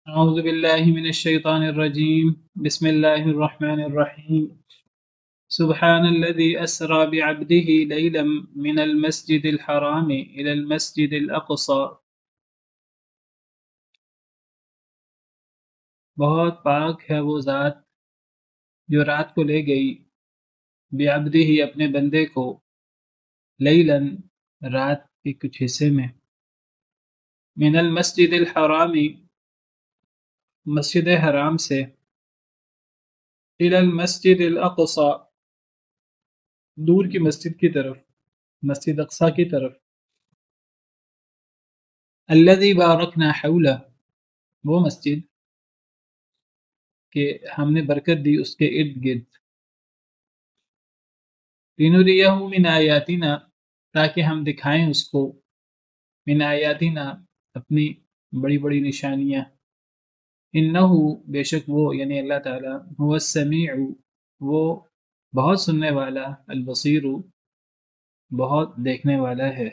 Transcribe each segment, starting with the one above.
أعوذ بالله من الشيطان الرجيم بسم الله الرحمن الرحيم سبحان الذي أسرى بعبده ليلا من المسجد الحرام إلى المسجد الأقصى بہت پاک ہے وہ ذات جو رات کو لے گئی بعبدہ ہی اپنے بندے کو لیلاً رات کے کچھ حصے میں من المسجد الحرام مسجد حرام سے إلى المسجد الأقصى دور کی مسجد کی طرف مسجد اقصی کی طرف الذي بارکنا حولہ وہ مسجد کہ ہم نے برکت دی اس کے ارد گرد لنریہ من آیاتنا تاکہ ہم دکھائیں اس کو من آیاتنا اپنی بڑی بڑی نشانیاں انہو بے شک وہ یعنی اللہ تعالی هو السمیع وہ بہت سننے والا البصیر بہت دیکھنے والا ہے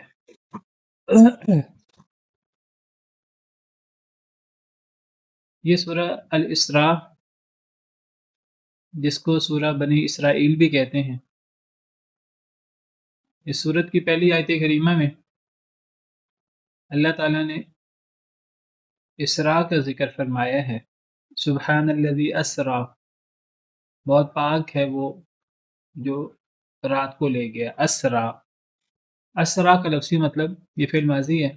یہ سورہ الاسراء جس کو سورہ بنی اسرائیل بھی کہتے ہیں اس سورت کی پہلی آیت کریمہ میں اللہ تعالیٰ نے اسراء کا ذکر فرمایا ہے سبحان الذی اسرا بہت پاک ہے وہ جو رات کو لے گیا اسرا کا لفظی مطلب یہ فعل ماضی ہے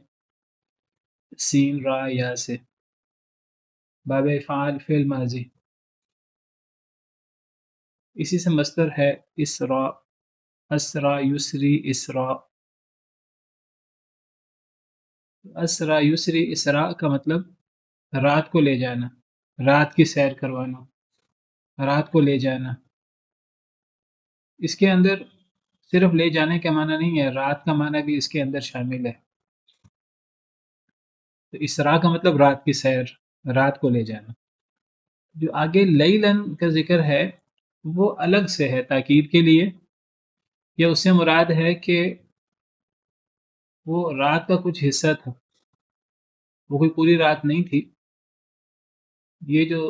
سین را یا سے باب فعال فعل ماضی اسی سے مصدر ہے اسرا اسرا یسری اسرا اسرا یسری اسرا کا مطلب رات کو لے جانا رات کی سیر کروانا رات کو لے جانا اس کے اندر صرف لے جانے کا معنی نہیں ہے رات کا معنی بھی اس کے اندر شامل ہے تو اسرا کا مطلب رات کی سیر رات کو لے جانا جو آگے لیلن کا ذکر ہے وہ الگ سے ہے تاکید کے لیے یا اس سے مراد ہے کہ وہ رات کا کچھ حصہ تھا وہ کوئی پوری رات نہیں تھی یہ جو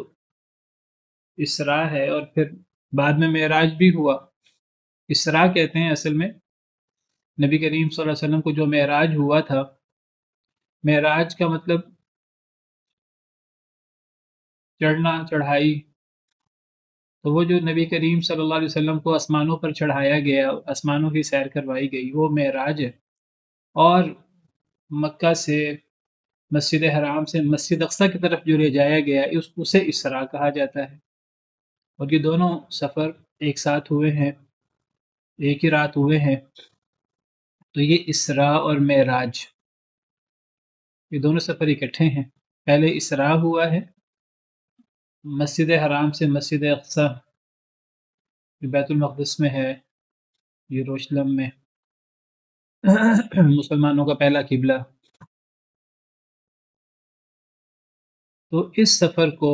اسراء ہے اور پھر بعد میں معراج بھی ہوا اسراء کہتے ہیں اصل میں نبی کریم صلی اللہ علیہ وسلم کو جو معراج ہوا تھا معراج کا مطلب چڑھنا چڑھائی تو وہ جو نبی کریم صلی اللہ علیہ وسلم کو آسمانوں پر چڑھایا گیا آسمانوں کی سیر کروائی گئی وہ معراج ہے اور مکہ سے مسجد حرام سے مسجد اقصی کی طرف جو لے جایا گیا اسے اسراء کہا جاتا ہے اور یہ دونوں سفر ایک ساتھ ہوئے ہیں ایک ہی رات ہوئے ہیں تو یہ اسراء اور معراج یہ دونوں سفر اکٹھے ہیں پہلے اسراء ہوا ہے مسجد حرام سے مسجد اقصی بیت المقدس میں ہے یروشلم میں مسلمانوں کا پہلا قبلہ تو اس سفر کو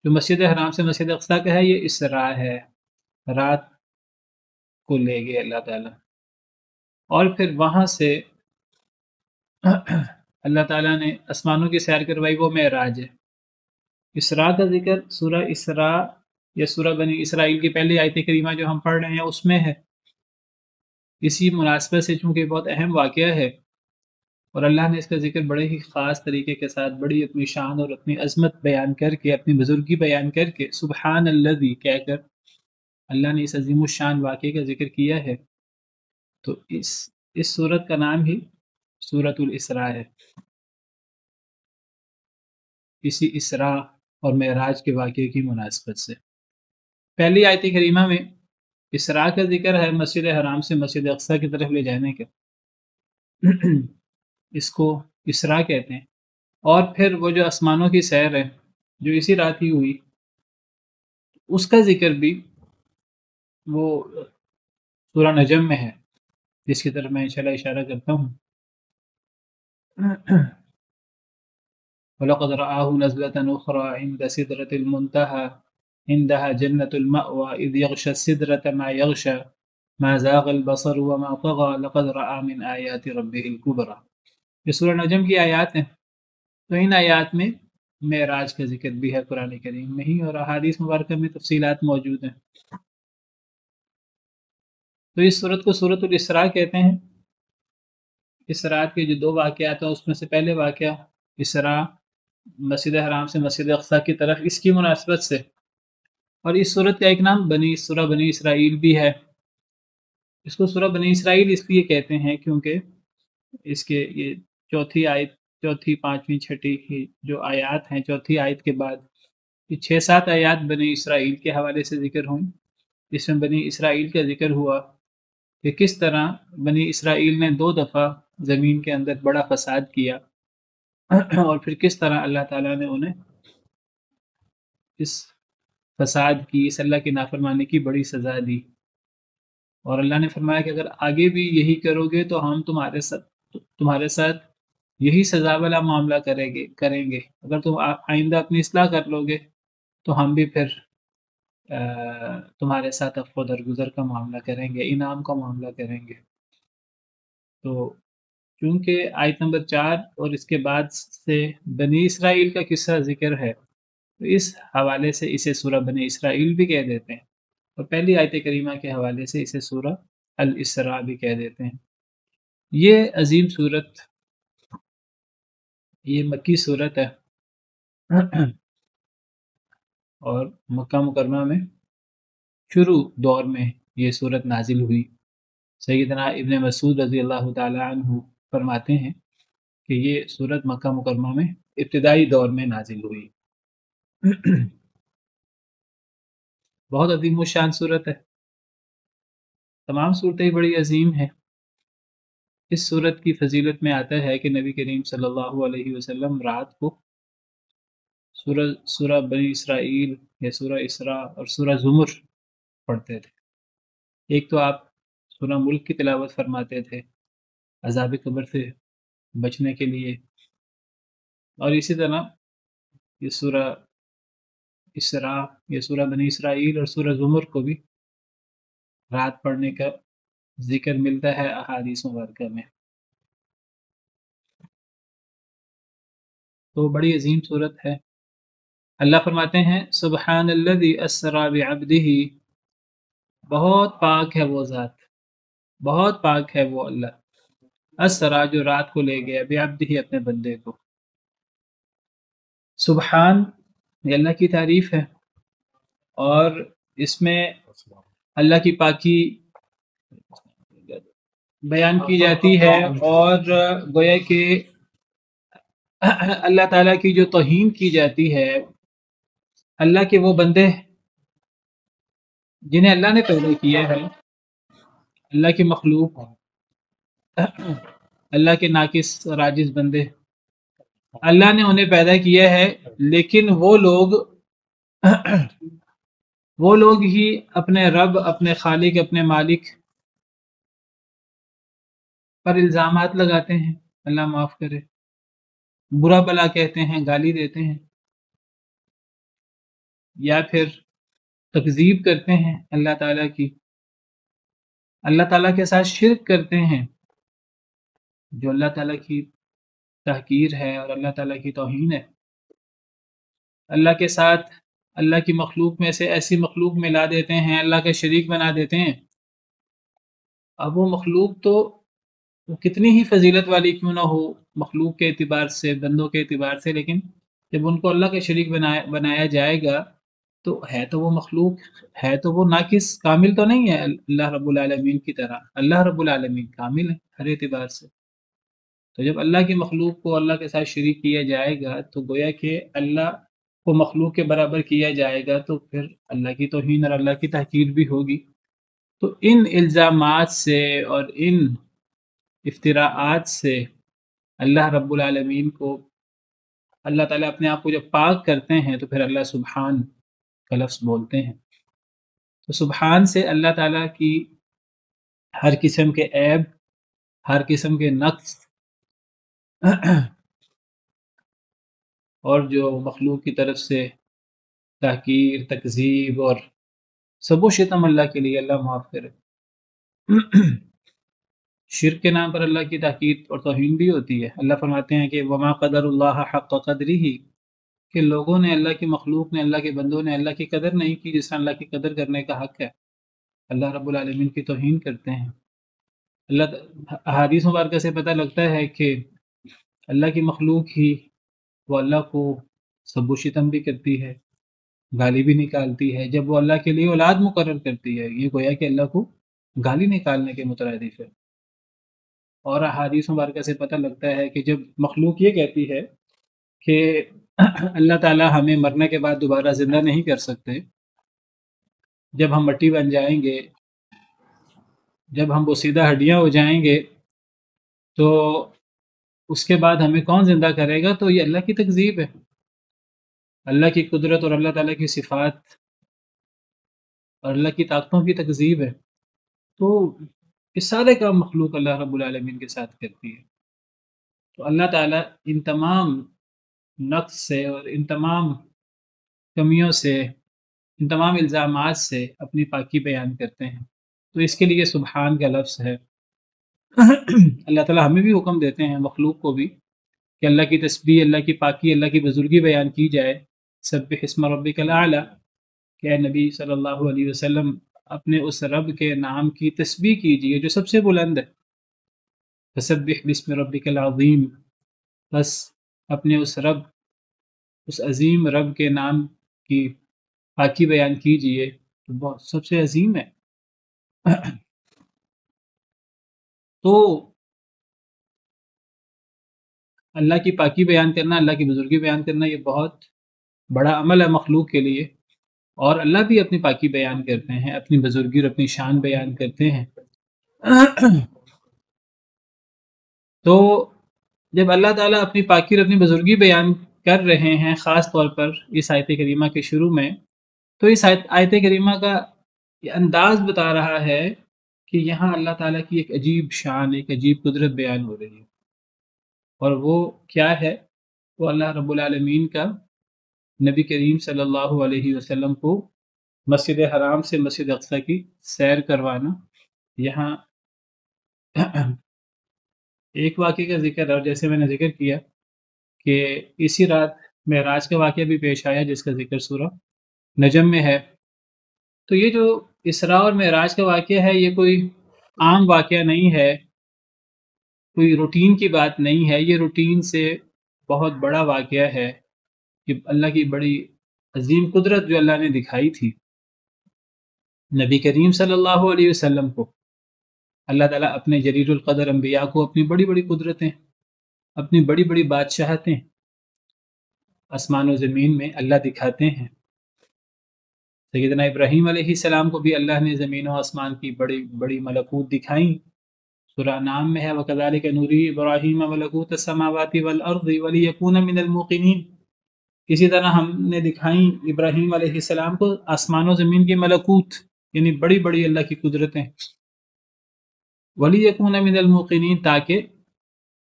جو مسجد حرام سے مسجد اقصی کا ہے یہ اسراء ہے رات کو لے گئے اللہ تعالیٰ اور پھر وہاں سے اللہ تعالیٰ نے آسمانوں کی سیر کروائی وہ معراج ہے اسراء کا ذکر سورہ اسراء یا سورہ بنی اسرائیل کی پہلی آیت کریمہ جو ہم پڑھ رہے ہیں اس میں ہے اسی مناسبت سے چونکہ بہت اہم واقعہ ہے اور اللہ نے اس کا ذکر بڑے ہی خاص طریقے کے ساتھ بڑی اپنی شان اور اپنی عظمت بیان کر کے اپنی بزرگی بیان کر کے سبحان الذی کہہ کر اللہ نے اس عظیم الشان واقعے کا ذکر کیا ہے تو اس سورت کا نام ہی سورۃ الاسراء ہے اسی اسراء اور معراج کے واقعے کی مناسبت سے پہلی آیت کریمہ میں اسراء کا ذکر ہے مسجد حرام سے مسجد اقصی کی طرف لے جانے کا اس کو اسراء کہتے ہیں اور پھر وہ جو آسمانوں کی سیر ہے جو اسی رات ہی ہوئی اس کا ذکر بھی وہ سورہ نجم میں ہے جس کی طرف میں انشاءاللہ اشارہ کرتا ہوں وَلَقَدْ رَآهُ نَزْلَةً أُخْرَى عِنْدَ سِدْرَةِ الْمُنْتَهَى عِنْدَهَا جَنَّةُ الْمَأْوَى إِذْ يَغْشَى السِّدْرَةَ مَا يَغْشَى مَا زَاغَ الْبَصَرُ وَمَا طَغَى لَقَدْ رَآ مِنْ آيَاتِ رَبِّهِ الْكُبْرَى یہ سورہ نجم کی آیات ہیں تو ان آیات میں معراج کا ذکر بھی ہے قرآن کریم میں ہی، اور احادیث مبارکہ میں تفصیلات موجود ہیں۔ تو اس سورت کو سورۃ الاسراء کہتے ہیں۔ اسراء کے جو 2 واقعات ہیں اس میں سے پہلے واقعہ اسراء مسجد حرام سے مسجد اقصیٰ کی طرف، اس کی مناسبت سے، اور اس سورت کا ایک نام سورہ بنی اسرائیل بھی ہے۔ اس کو سورہ بنی اسرائیل اس لیے کہتے ہیں کیونکہ اس کے یہ چوتھی آیت، چوتھی، پانچویں، چھٹی جو آیات ہیں، چوتھی آیت کے بعد یہ 6-7 آیات بنی اسرائیل کے حوالے سے ذکر ہوئیں۔ اس میں بنی اسرائیل کا ذکر ہوا کہ کس طرح بنی اسرائیل نے 2 دفعہ زمین کے اندر بڑا فساد کیا، اور پھر کس طرح اللہ تعالیٰ نے انہیں اس فساد کی، اس اللہ کی نافرمانی کی بڑی سزا دی، اور اللہ نے فرمایا کہ اگر آگے بھی یہی کرو گے تو ہم تمہارے ساتھ یہی سزا والا معاملہ کریں گے، اگر تم آئندہ اپنی اصلاح کر لو گے تو ہم بھی پھر تمہارے ساتھ عفو درگزر کا معاملہ کریں گے، انعام کا معاملہ کریں گے۔ تو چونکہ آیت نمبر 4 اور اس کے بعد سے بنی اسرائیل کا قصہ ذکر ہے، تو اس حوالے سے اسے سورہ بنی اسرائیل بھی کہہ دیتے ہیں، اور پہلی آیت کریمہ کے حوالے سے اسے سورہ الاسراء بھی کہہ دیتے ہیں۔ یہ عظیم صورت، یہ مکی صورت ہے، اور مکہ مکرمہ میں شروع دور میں یہ صورت نازل ہوئی۔ سیدنا ابن مسعود رضی اللہ تعالی عنہ فرماتے ہیں کہ یہ صورت مکہ مکرمہ میں ابتدائی دور میں نازل ہوئی۔ بہت عظیم الشان صورت ہے، تمام صورتیں بڑی عظیم ہیں۔ اس صورت کی فضیلت میں آتا ہے کہ نبی کریم صلی اللہ علیہ وسلم رات کو سورہ بنی اسرائیل یا سورہ اسراء اور سورہ زمر پڑھتے تھے۔ ایک تو آپ سورہ ملک کی تلاوت فرماتے تھے عذاب قبر سے بچنے کے لیے، اور اسی طرح یہ سورہ اسراء یا سورہ بنی اسرائیل اور سورہ زمر کو بھی رات پڑھنے کا ذکر ملتا ہے احادیث مبارکہ میں۔ تو بڑی عظیم صورت ہے۔ اللہ فرماتے ہیں سبحان الذی اسری بعبدہ، بہت پاک ہے وہ ذات، بہت پاک ہے وہ اللہ، اسرا جو رات کو لے گیا، بعبدہ اپنے بندے کو۔ سبحان یہ اللہ کی تعریف ہے، اور اس میں اللہ کی پاکی بیان کی جاتی ہے، اور گویا کہ اللہ تعالیٰ کی جو توہین کی جاتی ہے، اللہ کے وہ بندے جنہیں اللہ نے پیدا کیا ہے، اللہ کی مخلوق، اللہ کے ناقص اور عاجز بندے، اللہ نے انہیں پیدا کیا ہے، لیکن وہ لوگ ہی اپنے رب، اپنے خالق، اپنے مالک پر الزامات لگاتے ہیں، اللہ معاف کرے، برا بلا کہتے ہیں، گالی دیتے ہیں، یا پھر تکذیب کرتے ہیں اللہ تعالیٰ کی، اللہ تعالیٰ کے ساتھ شرک کرتے ہیں، جو اللہ تعالیٰ کی تحقیر ہے اور اللہ تعالیٰ کی توہین ہے۔ اللہ کے ساتھ اللہ کی مخلوق میں سے ایسی مخلوق ملا دیتے ہیں، اللہ کا شریک بنا دیتے ہیں۔ اب وہ مخلوق تو وہ کتنی ہی فضیلت والی کیوں نہ ہو مخلوق کے اعتبار سے، بندوں کے اعتبار سے، لیکن جب ان کو اللہ کا شریک بنایا جائے گا تو وہ مخلوق ہے، تو وہ ناقص، کامل تو نہیں ہے اللہ رب العالمین کی طرح۔ اللہ رب العالمین کامل ہے ہر اعتبار سے۔ تو جب اللہ کی مخلوق کو اللہ کے ساتھ شریک کیا جائے گا تو گویا کہ اللہ کو مخلوق کے برابر کیا جائے گا، تو پھر اللہ کی توہین اور اللہ کی تحقیر بھی ہوگی۔ تو ان الزامات سے اور ان افتراءات سے اللہ رب العالمین کو، اللہ تعالیٰ اپنے آپ کو جب پاک کرتے ہیں تو پھر اللہ سبحان کا لفظ بولتے ہیں۔ تو سبحان سے اللہ تعالیٰ کی ہر قسم کے عیب، ہر قسم کے نقص اور جو مخلوق کی طرف سے تحقیر، تکذیب اور سب و شتم اللہ کے لیے، اللہ معاف کرے۔ شرک کے نام پر اللہ کی تحقیر اور توہین بھی ہوتی ہے۔ اللہ فرماتے ہیں کہ وما قدر اللہ حق قدرہ، کہ لوگوں نے، اللہ کی مخلوق نے، اللہ کے بندوں نے اللہ کی قدر نہیں کی جس طرح اللہ کی قدر کرنے کا حق ہے. اللہ رب العالمین کی توہین کرتے ہیں. احادیث مبارکہ سے پتہ لگتا ہے کہ اللہ کی مخلوق ہی وہ اللہ کو سب و شتم بھی کرتی ہے، گالی بھی نکالتی ہے. جب وہ اللہ کے لیے اولاد مقرر کرتی ہے، یہ گویا کہ اللہ کو گالی نکالنے کے مترادف ہے. اور احادیث مبارکہ سے پتہ لگتا ہے کہ جب مخلوق یہ کہتی ہے کہ اللہ تعالیٰ ہمیں مرنے کے بعد دوبارہ زندہ نہیں کر سکتے، جب ہم مٹی بن جائیں گے، جب ہم بوسیدہ ہڈیاں ہو جائیں گے، تو اس کے بعد ہمیں کون زندہ کرے گا؟ تو یہ اللہ کی تکذیب ہے. اللہ کی قدرت اور اللہ تعالیٰ کی صفات اور اللہ کی طاقتوں کی تکذیب ہے. تو اس سارے کام مخلوق اللہ رب العالمین کے ساتھ کرتی ہے. تو اللہ تعالیٰ ان تمام نقص سے اور ان تمام کمیوں سے، ان تمام الزامات سے اپنی پاکی بیان کرتے ہیں. تو اس کے لیے سبحان کا لفظ ہے. اللہ تعالیٰ ہمیں بھی حکم دیتے ہیں، مخلوق کو بھی، کہ اللہ کی تسبیح، اللہ کی پاکی، اللہ کی بزرگی بیان کی جائے. سبح اسم ربک الاعلی، کہ اے نبی صلی اللہ علیہ وسلم اپنے اس رب کے نام کی تسبیح کیجئے جو سب سے بلند ہے. فسبح باسم ربک العظیم، بس اپنے اس عظیم رب کے نام کی پاکی بیان کیجئے تو بہت سب سے عظیم ہے. تو اللہ کی پاکی بیان کرنا، اللہ کی بزرگی بیان کرنا، یہ بہت بڑا عمل ہے مخلوق کے لیے. اور اللہ بھی اپنی پاکی بیان کرتے ہیں، اپنی بزرگی اور اپنی شان بیان کرتے ہیں. تو جب اللہ تعالیٰ اپنی پاکی اور اپنی بزرگی بیان کر رہے ہیں، خاص طور پر اس آیت کریمہ کے شروع میں، تو اس آیت کریمہ کا یہ انداز بتا رہا ہے کہ یہاں اللہ تعالیٰ کی ایک عجیب شان، ایک عجیب قدرت بیان ہو رہی ہے. اور وہ کیا ہے؟ وہ اللہ رب العالمین کا نبی کریم صلی اللہ علیہ وسلم کو مسجد حرام سے مسجد اقصی کی سیر کروانا. یہاں ایک واقعے کا ذکر ہے، اور جیسے میں نے ذکر کیا کہ اسی رات معراج کا واقعہ بھی پیش آیا جس کا ذکر سورہ نجم میں ہے. تو یہ جو اسراء اور معراج کا واقعہ ہے، یہ کوئی عام واقعہ نہیں ہے، کوئی روٹین کی بات نہیں ہے. یہ روٹین سے بہت بڑا واقعہ ہے کہ اللہ کی بڑی عظیم قدرت جو اللہ نے دکھائی تھی نبی کریم صلی اللہ علیہ وسلم کو. اللہ تعالیٰ اپنے جلیل القدر انبیاء کو اپنی بڑی بڑی قدرتیں، اپنی بڑی بڑی بادشاہتیں آسمان و زمین میں اللہ دکھاتے ہیں. سیدنا ابراہیم علیہ السلام کو بھی اللہ نے زمین و آسمان کی بڑی بڑی ملکوت دکھائیں. سورہ نام میں ہے وَكَذَلِكَ نُرِي إِبْرَاهِيمَ مَلَكُوتَ السَّمَاوَاتِ وَالْأَرْضِ وَلِيَكُونَ مِنَ الْمُوقِنِينَ. اسی طرح ہم نے دکھائیں ابراہیم علیہ السلام کو آسمان و زمین کی ملکوت، یعنی بڑی بڑی اللہ کی قدرتیں. وَلِيَكُونَ مِنَ الْمُوقِنِينَ، تاکہ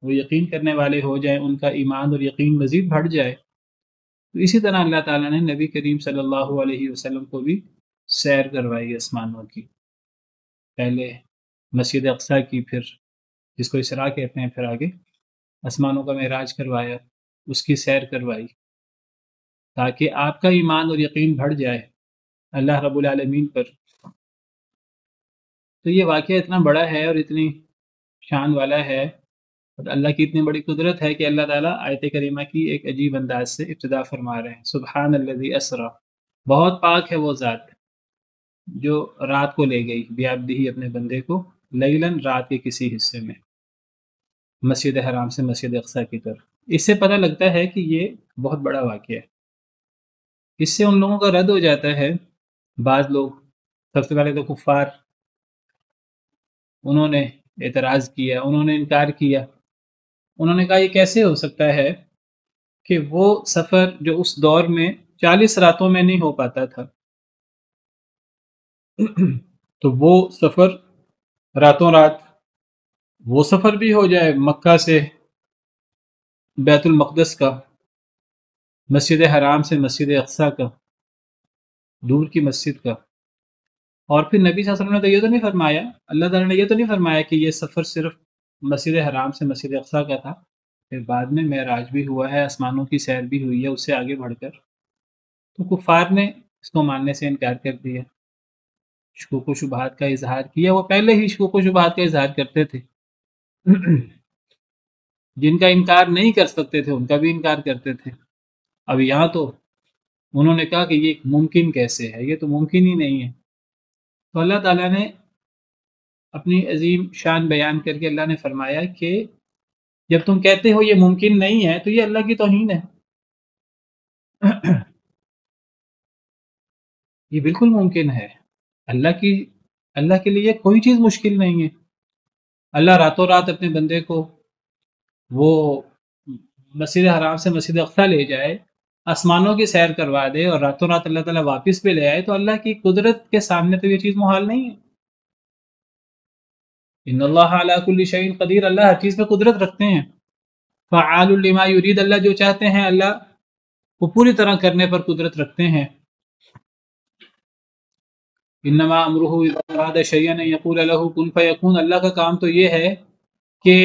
وہ یقین کرنے والے ہو جائیں، ان کا ایمان اور یقین مزید بڑھ جائے. تو اسی طرح اللہ تعالیٰ نے نبی کریم صلی اللہ علیہ وسلم کو بھی سیر کروائی آسمانوں کی. پہلے مسجد اقصی کی، پھر جس کو اسراء کہتے ہیں، پھر آگے آسمانوں کا معراج کروایا، اس کی سیر کروائی، تاکہ آپ کا ایمان اور یقین بڑھ جائے اللہ رب العالمین پر. تو یہ واقعہ اتنا بڑا ہے اور اتنی شان والا ہے اور اللہ کی اتنی بڑی قدرت ہے کہ اللہ تعالیٰ آیت کریمہ کی ایک عجیب انداز سے ابتدا فرما رہے ہیں. سبحان الذی اسری، بہت پاک ہے وہ ذات جو رات کو لے گئی، بعبدہ اپنے بندے کو، لیلاً رات کے کسی حصے میں، مسجد حرام سے مسجد اقصی کی طرف. اس سے پتہ لگتا ہے کہ یہ بہت بڑا واقعہ ہے. اس سے ان لوگوں کا رد ہو جاتا ہے. بعض لوگ، سب سے پہلے تو کفار، انہوں نے اعتراض کیا، انہوں نے انکار کیا. انہوں نے کہا یہ کیسے ہو سکتا ہے کہ وہ سفر جو اس دور میں 40 راتوں میں نہیں ہو پاتا تھا، تو وہ سفر راتوں رات وہ سفر بھی ہو جائے مکہ سے بیت المقدس کا، مسجد حرام سے مسجد اقصی کا، دور کی مسجد کا. اور پھر نبی صلی اللہ علیہ وسلم نے تو یہ تو نہیں فرمایا، اللہ تعالیٰ نے یہ تو نہیں فرمایا کہ یہ سفر صرف مسجد حرام سے مسجد اقصی کا تھا، پھر بعد میں معراج بھی ہوا ہے، آسمانوں کی سیر بھی ہوئی ہے اس سے آگے بڑھ کر، تو کفار نے اس کو ماننے سے انکار کر دیا، شکوک و شبہات کا اظہار کیا۔ وہ پہلے ہی شکوک و شبہات کا اظہار کرتے تھے جن کا انکار نہیں کر سکتے تھے ان کا بھی انکار کرتے تھے۔ اب یہاں تو انہوں نے کہا کہ یہ ممکن کیسے ہے، یہ تو ممکن ہی نہیں ہے۔ تو اللہ تعالیٰ نے اپنی عظیم شان بیان کر کے اللہ نے فرمایا کہ جب تم کہتے ہو یہ ممکن نہیں ہے تو یہ اللہ کی توہین ہے یہ بالکل ممکن ہے، اللہ کے لیے کوئی چیز مشکل نہیں ہے۔ اللہ راتوں رات اپنے بندے کو وہ مسجد حرام سے مسجد اقصی لے جائے، آسمانوں کی سیر کروا دے اور راتوں رات اللہ تعالیٰ واپس پہ لے آئے، تو اللہ کی قدرت کے سامنے تو یہ چیز محال نہیں ہے۔ ان اللہ علی کل شیء قدیر، اللہ ہر چیز پہ قدرت رکھتے ہیں۔ فعال لما یرید، اللہ جو چاہتے ہیں اللہ وہ پوری طرح کرنے پر قدرت رکھتے ہیں۔ انما امرہ اذا اراد شیئا ان یقول له کن فیکون، اللہ کا کام تو یہ ہے کہ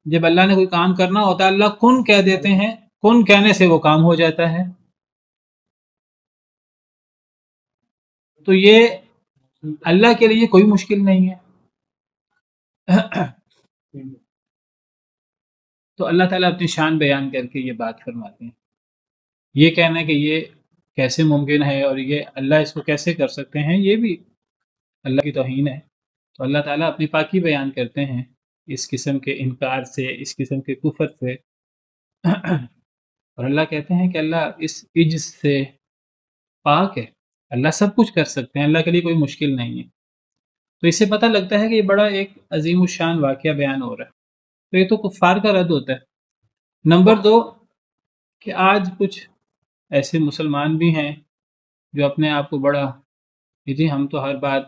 جب اللہ نے کوئی کام کرنا ہوتا ہے اللہ کن کہہ دیتے ہیں، کن کہنے سے وہ کام ہو جاتا ہے۔ تو یہ اللہ کے لیے کوئی مشکل نہیں ہے۔ تو اللہ تعالیٰ اپنی شان بیان کر کے یہ بات فرماتے ہیں۔ یہ کہنا کہ یہ کیسے ممکن ہے اور یہ اللہ اس کو کیسے کر سکتے ہیں، یہ بھی اللہ کی توہین ہے۔ تو اللہ تعالیٰ اپنی پاکی بیان کرتے ہیں اس قسم کے انکار سے، اس قسم کے کفر سے، اور اللہ کہتے ہیں کہ اللہ اس عجز سے پاک ہے، اللہ سب کچھ کر سکتے ہیں، اللہ کے لیے کوئی مشکل نہیں ہے۔ تو اس سے پتہ لگتا ہے کہ یہ بڑا ایک عظیم الشان واقعہ بیان ہو رہا ہے۔ تو یہ تو کفار کا رد ہوتا ہے۔ نمبر دو کہ آج کچھ ایسے مسلمان بھی ہیں جو اپنے آپ کو بڑا جی ہم تو ہر بات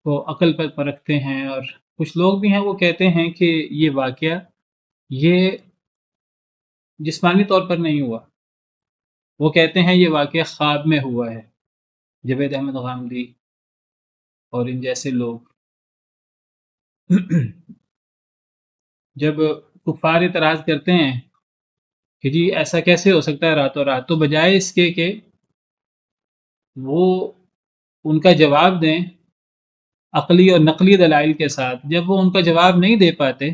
کو عقل پر پرکھتے ہیں، اور کچھ لوگ بھی ہیں وہ کہتے ہیں کہ یہ واقعہ یہ جسمانی طور پر نہیں ہوا، وہ کہتے ہیں یہ واقعہ خواب میں ہوا ہے۔ جاوید احمد غامدی اور ان جیسے لوگ جب کفار اعتراض کرتے ہیں کہ جی ایسا کیسے ہو سکتا ہے راتوں رات، تو بجائے اس کے کہ وہ ان کا جواب دیں عقلی اور نقلی دلائل کے ساتھ، جب وہ ان کا جواب نہیں دے پاتے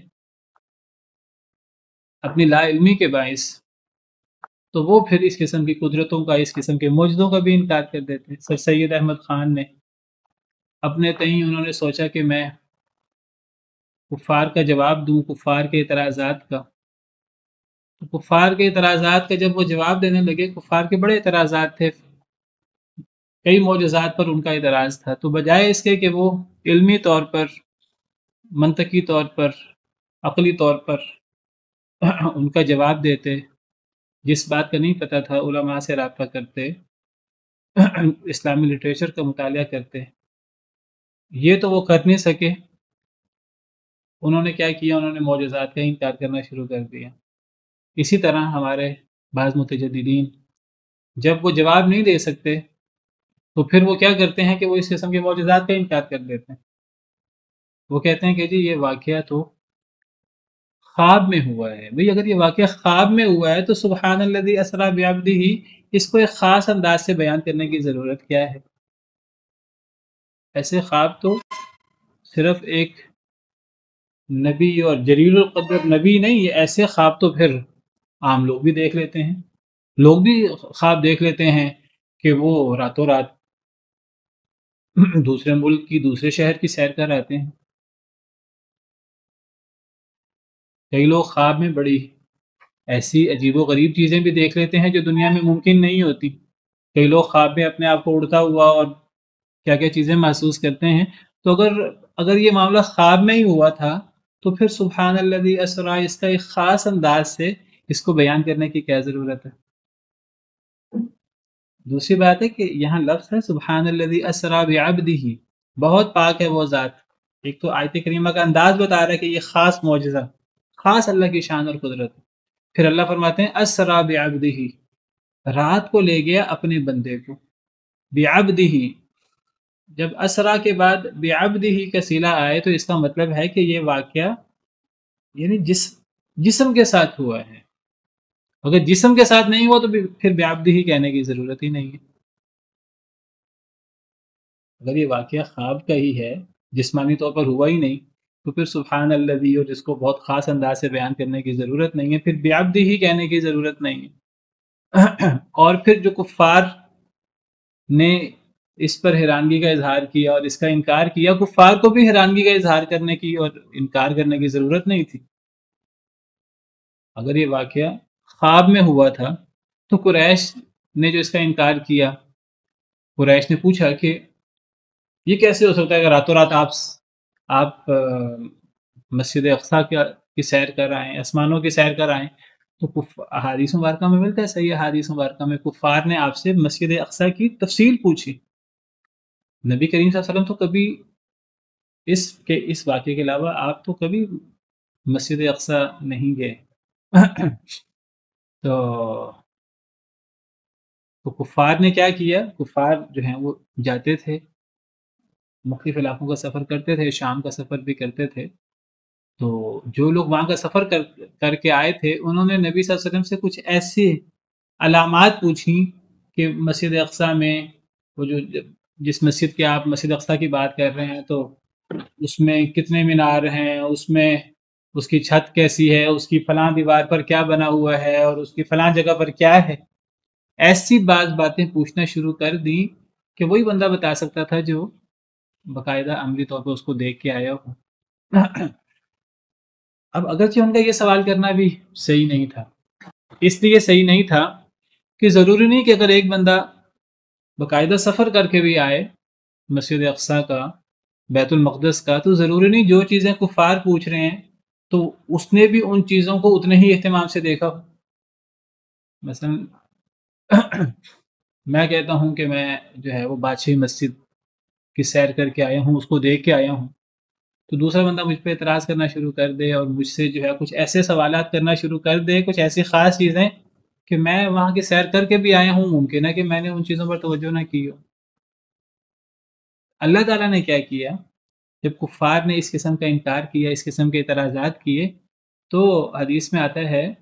اپنی لا علمی کے باعث، تو وہ پھر اس قسم کی قدرتوں کا، اس قسم کے معجزوں کا بھی انکار کر دیتے ہیں۔ سر سید احمد خان نے اپنے تئیں انہوں نے سوچا کہ میں کفار کا جواب دوں، کفار کے اعتراضات کا، تو کفار کے اعتراضات کا جب وہ جواب دینے لگے، کفار کے بڑے اعتراضات تھے، کئی معجزات پر ان کا اعتراض تھا، تو بجائے اس کے کہ وہ علمی طور پر، منطقی طور پر، عقلی طور پر ان کا جواب دیتے، جس بات کا نہیں پتہ تھا علماء سے رابطہ کرتے، اسلامی لٹریچر کا مطالعہ کرتے، یہ تو وہ کر نہیں سکے۔ انہوں نے کیا کیا، انہوں نے معجزات کا انکار کرنا شروع کر دیا۔ اسی طرح ہمارے بعض متجددین جب وہ جواب نہیں دے سکتے تو پھر وہ کیا کرتے ہیں کہ وہ اس قسم کے معجزات کا انکار کر دیتے ہیں۔ وہ کہتے ہیں کہ جی یہ واقعہ تو خواب میں ہوا ہے۔ بھئی اگر یہ واقعہ خواب میں ہوا ہے تو سبحان الذی اسری بعبدہ، اس کو ایک خاص انداز سے بیان کرنے کی ضرورت کیا ہے؟ ایسے خواب تو صرف ایک نبی اور جلیل القدر نبی نہیں، یہ ایسے خواب تو پھر عام لوگ بھی دیکھ لیتے ہیں۔ لوگ بھی خواب دیکھ لیتے ہیں کہ وہ راتوں رات دوسرے ملک کی، دوسرے شہر کی سیر کر آتے ہیں۔ کئی لوگ خواب میں بڑی ایسی عجیب و غریب چیزیں بھی دیکھ لیتے ہیں جو دنیا میں ممکن نہیں ہوتی۔ کئی لوگ خواب میں اپنے آپ کو اڑتا ہوا اور کیا کیا چیزیں محسوس کرتے ہیں۔ تو اگر یہ معاملہ خواب میں ہی ہوا تھا تو پھر سبحان الذی اسری اس کا ایک خاص انداز سے اس کو بیان کرنے کی کیا ضرورت ہے؟ دوسری بات ہے کہ یہاں لفظ ہے سبحان الذی اسری بعبدہ، بہت پاک ہے وہ ذات۔ ایک تو آیت کریمہ کا انداز بتا رہا ہے کہ یہ خاص معجزہ، خاص اللہ کی شان اور قدرت۔ پھر اللہ فرماتے ہیں اسری بعبدہ، رات کو لے گیا اپنے بندے کو، بعبدہ، جب اسرا کے بعد بعبدہ کا صیغہ آئے تو اس کا مطلب ہے کہ یہ واقعہ یعنی جسم کے ساتھ ہوا ہے. اگر جسم کے ساتھ نہیں ہوا تو پھر بعبدہ ہی کہنے کی ضرورت ہی نہیں ہے. اگر یہ واقعہ خواب کا ہی ہے، جسمانی طور پر ہوا ہی نہیں، تو پھر سبحان الذی، اور جس کو بہت خاص انداز سے بیان کرنے کی ضرورت نہیں ہے، پھر بعبدہ ہی کہنے کی ضرورت نہیں ہے. اور پھر جو کفار نے اس پر حیرانگی کا اظہار کیا اور اس کا انکار کیا، کفار کو بھی حیرانگی کا اظہار کرنے کی اور انکار کرنے کی ضرورت نہیں تھی. اگر یہ واقعہ خواب میں ہوا تھا تو قریش نے جو اس کا انکار کیا، قریش نے پوچھا کہ یہ کیسے ہو سکتا ہے کہ راتوں رات آپ مسجد اقصیٰ کی سیر کر آئیں، آسمانوں کی سیر کر آئیں. تو احادیث مبارکہ میں ملتا ہے، صحیح احادیث مبارکہ میں کفار نے آپ سے مسجد اقصیٰ کی تفصیل پوچھی. نبی کریم صلی اللہ علیہ وسلم تو کبھی اس واقعے کے علاوہ آپ تو کبھی مسجد اقصیٰ نہیں گئے. تو کفار نے کیا کیا؟ کفار جو ہیں وہ جاتے تھے، مختلف علاقوں کا سفر کرتے تھے، شام کا سفر بھی کرتے تھے. تو جو لوگ وہاں کا سفر کر کے آئے تھے، انہوں نے نبی صلی اللہ علیہ وسلم سے کچھ ایسی علامات پوچھیں کہ مسجد اقصیٰ میں وہ جس مسجد کی آپ مسجد اقصیٰ کی بات کر رہے ہیں، تو اس میں کتنے مینار ہیں، اس میں اس کی چھت کیسی ہے، اس کی فلاں دیوار پر کیا بنا ہوا ہے، اور اس کی فلاں جگہ پر کیا ہے. ایسی بعض باتیں پوچھنا شروع کر دیں کہ وہی بندہ بتا سکتا تھا جو باقاعدہ عملی طور پر اس کو دیکھ کے آیا ہو. اب اگرچہ ان کا یہ سوال کرنا بھی صحیح نہیں تھا، اس لیے صحیح نہیں تھا کہ ضروری نہیں کہ اگر ایک بندہ باقاعدہ سفر کر کے بھی آئے مسجد اقصیٰ کا، بیت المقدس کا، تو ضروری نہیں جو چیزیں کفار پوچھ رہے ہیں تو اس نے بھی ان چیزوں کو اتنے ہی اہتمام سے دیکھا ہو. مثلا میں کہتا ہوں کہ میں جو ہے وہ بادشاہی مسجد کی سیر کر کے آیا ہوں، اس کو دیکھ کے آیا ہوں، تو دوسرا بندہ مجھ پہ اعتراض کرنا شروع کر دے اور مجھ سے جو ہے کچھ ایسے سوالات کرنا شروع کر دے، کچھ ایسی خاص چیزیں کہ میں وہاں کی سیر کر کے بھی آیا ہوں، ممکن ہے کہ میں نے ان چیزوں پر توجہ نہ کی ہو. اللہ تعالیٰ نے کیا کیا؟ جب کفار نے اس قسم کا انکار کیا، اس قسم کے اعتراضات کیے، تو حدیث میں آتا ہے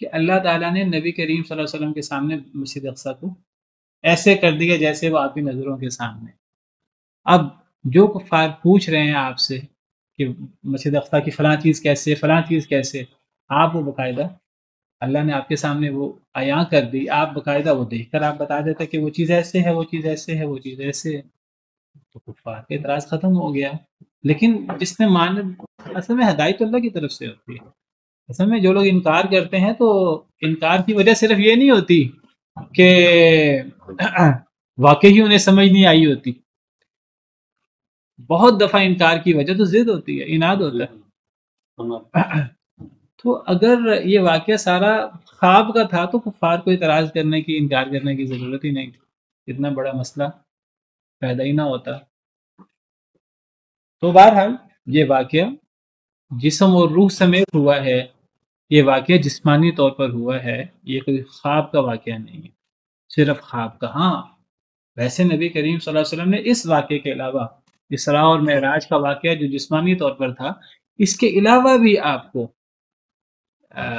کہ اللہ تعالیٰ نے نبی کریم صلی اللہ علیہ وسلم کے سامنے مسجد اقصیٰ کو ایسے کر دیا جیسے وہ آپ کی نظروں کے سامنے. اب جو کفار پوچھ رہے ہیں آپ سے کہ مسجد اقصیٰ کی فلاں چیز کیسے، فلاں چیز کیسے، آپ وہ باقاعدہ اللہ نے آپ کے سامنے وہ عیاں کر دی، آپ باقاعدہ وہ دیکھ کر آپ بتا دیتے کہ وہ چیز ایسے ہے، وہ چیز ایسے ہے، وہ چیز ایسے ہے. تو کفار کا اعتراض ختم ہو گیا. لیکن جس نے اصل میں ہدایت اللہ کی طرف سے ہوتی ہے. اصل میں جو لوگ انکار کرتے ہیں تو انکار کی وجہ صرف یہ نہیں ہوتی کہ واقعی انہیں سمجھ نہیں آئی ہوتی. بہت دفعہ انکار کی وجہ تو ضد ہوتی ہے، اناد ہوتا ہے. تو اگر یہ واقعہ سارا خواب کا تھا تو کفار کو اعتراض کرنے کی، انکار کرنے کی ضرورت ہی نہیں تھی، اتنا بڑا مسئلہ پیدا ہی نہ ہوتا. تو بہرحال یہ واقعہ جسم اور روح سمیت ہوا ہے، یہ واقعہ جسمانی طور پر ہوا ہے، یہ کوئی خواب کا واقعہ نہیں ہے، صرف خواب کا. ہاں ویسے نبی کریم صلی اللہ علیہ وسلم نے اس واقعے کے علاوہ اسراء اور معراج کا واقعہ جو جسمانی طور پر تھا، اس کے علاوہ بھی آپ کو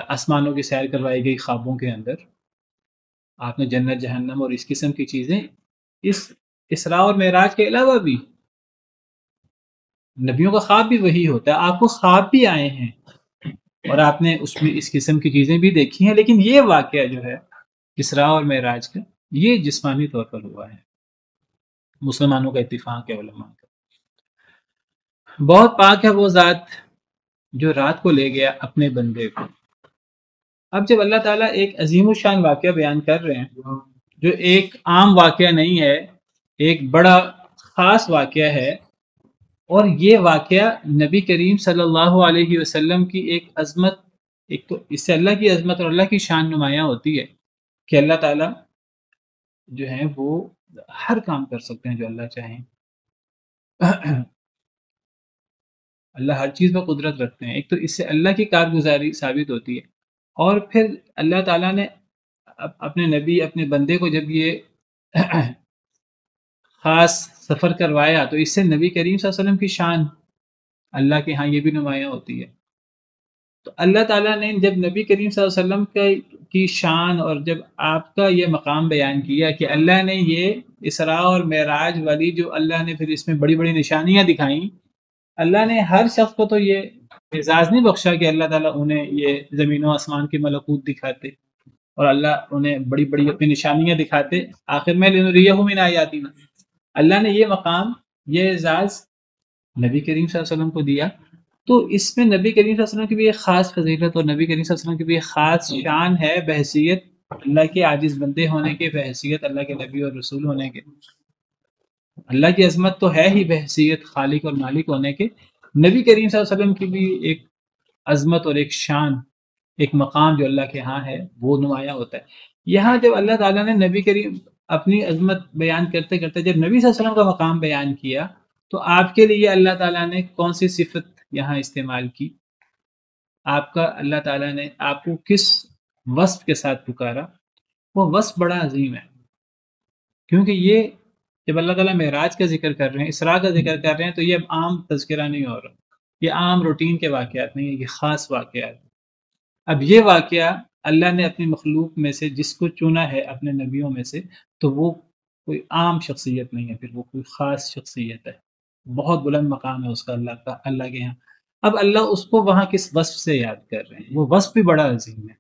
آسمانوں کی سیر کروائی گئی خوابوں کے اندر. آپ نے جنت جہنم اور اس قسم کی چیزیں اس اسراء اور معراج کے علاوہ بھی، نبیوں کا خواب بھی وہی ہوتا ہے، آپ کو خواب بھی آئے ہیں اور آپ نے اس میں اس قسم کی چیزیں بھی دیکھی ہیں. لیکن یہ واقعہ جو ہے اسراء اور معراج کا، یہ جسمانی طور پر ہوا ہے، مسلمانوں کا اتفاق ہے، علماء کا. بہت پاک ہے وہ ذات جو رات کو لے گیا اپنے بندے کو. اب جب اللہ تعالیٰ ایک عظیم الشان واقعہ بیان کر رہے ہیں جو ایک عام واقعہ نہیں ہے، ایک بڑا خاص واقعہ ہے، اور یہ واقعہ نبی کریم صلی اللہ علیہ وسلم کی ایک عظمت، ایک تو اس سے اللہ کی عظمت اور اللہ کی شان نمایاں ہوتی ہے کہ اللہ تعالیٰ جو ہیں وہ ہر کام کر سکتے ہیں جو اللہ چاہیں. اللہ ہر چیز میں قدرت رکھتے ہیں. ایک تو اس سے اللہ کی کارگزاری ثابت ہوتی ہے، اور پھر اللہ تعالیٰ نے اپنے نبی، اپنے بندے کو جب یہ خاص سفر کروایا تو اس سے نبی کریم صلی اللہ علیہ وسلم کی شان اللہ کے ہاں یہ بھی نمایاں ہوتی ہے. تو اللہ تعالیٰ نے جب نبی کریم صلی اللہ علیہ وسلم کی شان اور جب آپ کا یہ مقام بیان کیا کہ اللہ نے یہ اسراء اور معراج والی جو اللہ نے پھر اس میں بڑی بڑی نشانیاں دکھائیں، اللہ نے ہر شخص کو تو یہ اعزاز نہیں بخشا کہ اللہ تعالیٰ انہیں یہ زمین و آسمان کی ملکوت دکھاتے اور اللہ انہیں بڑی بڑی اپنی نشانیاں دکھاتے، آخر میں لنریہم من آیاتنا، اللہ نے یہ مقام، یہ اعزاز نبی کریم صلی اللہ علیہ وسلم کو دیا۔ تو اس میں نبی کریم صلی اللہ علیہ وسلم کی بھی ایک خاص فضیلت اور نبی کریم صلی اللہ علیہ وسلم کی بھی ایک خاص شان ہے بحیثیت اللہ کے عاجز بندے ہونے کے، بحیثیت اللہ کے نبی اور رسول ہونے کے۔ اللہ کی عظمت تو ہے ہی بحیثیت خالق اور مالک ہونے کے، نبی کریم صلی اللہ علیہ وسلم کی بھی ایک عظمت اور ایک شان، ایک مقام جو اللہ کے ہاں ہے وہ نمایاں ہوتا ہے۔ یہاں جب اللہ تعالیٰ نے نبی کریم اپنی عظمت بیان کرتے کرتے جب نبی صلی اللہ علیہ وسلم کا مقام بیان کیا تو آپ کے لیے اللہ تعالیٰ نے کون سی صفت یہاں استعمال کی؟ آپ کا اللہ تعالیٰ نے آپ کو کس وصف کے ساتھ پکارا؟ وہ وصف بڑا عظیم ہے، کیونکہ یہ جب اللہ تعالیٰ معراج کا ذکر کر رہے ہیں، اسراء کا ذکر کر رہے ہیں، تو یہ اب عام تذکرہ نہیں ہو رہا، یہ عام روٹین کے واقعات نہیں ہیں، یہ خاص واقعات۔ اب یہ واقعہ اللہ نے اپنی مخلوق میں سے جس کو چنا ہے اپنے نبیوں میں سے، تو وہ کوئی عام شخصیت نہیں ہے، پھر وہ کوئی خاص شخصیت ہے، بہت بلند مقام ہے اس کا اللہ کے یہاں۔ اب اللہ اس کو وہاں کس وصف سے یاد کر رہے ہیں، وہ وصف بھی بڑا عظیم ہے،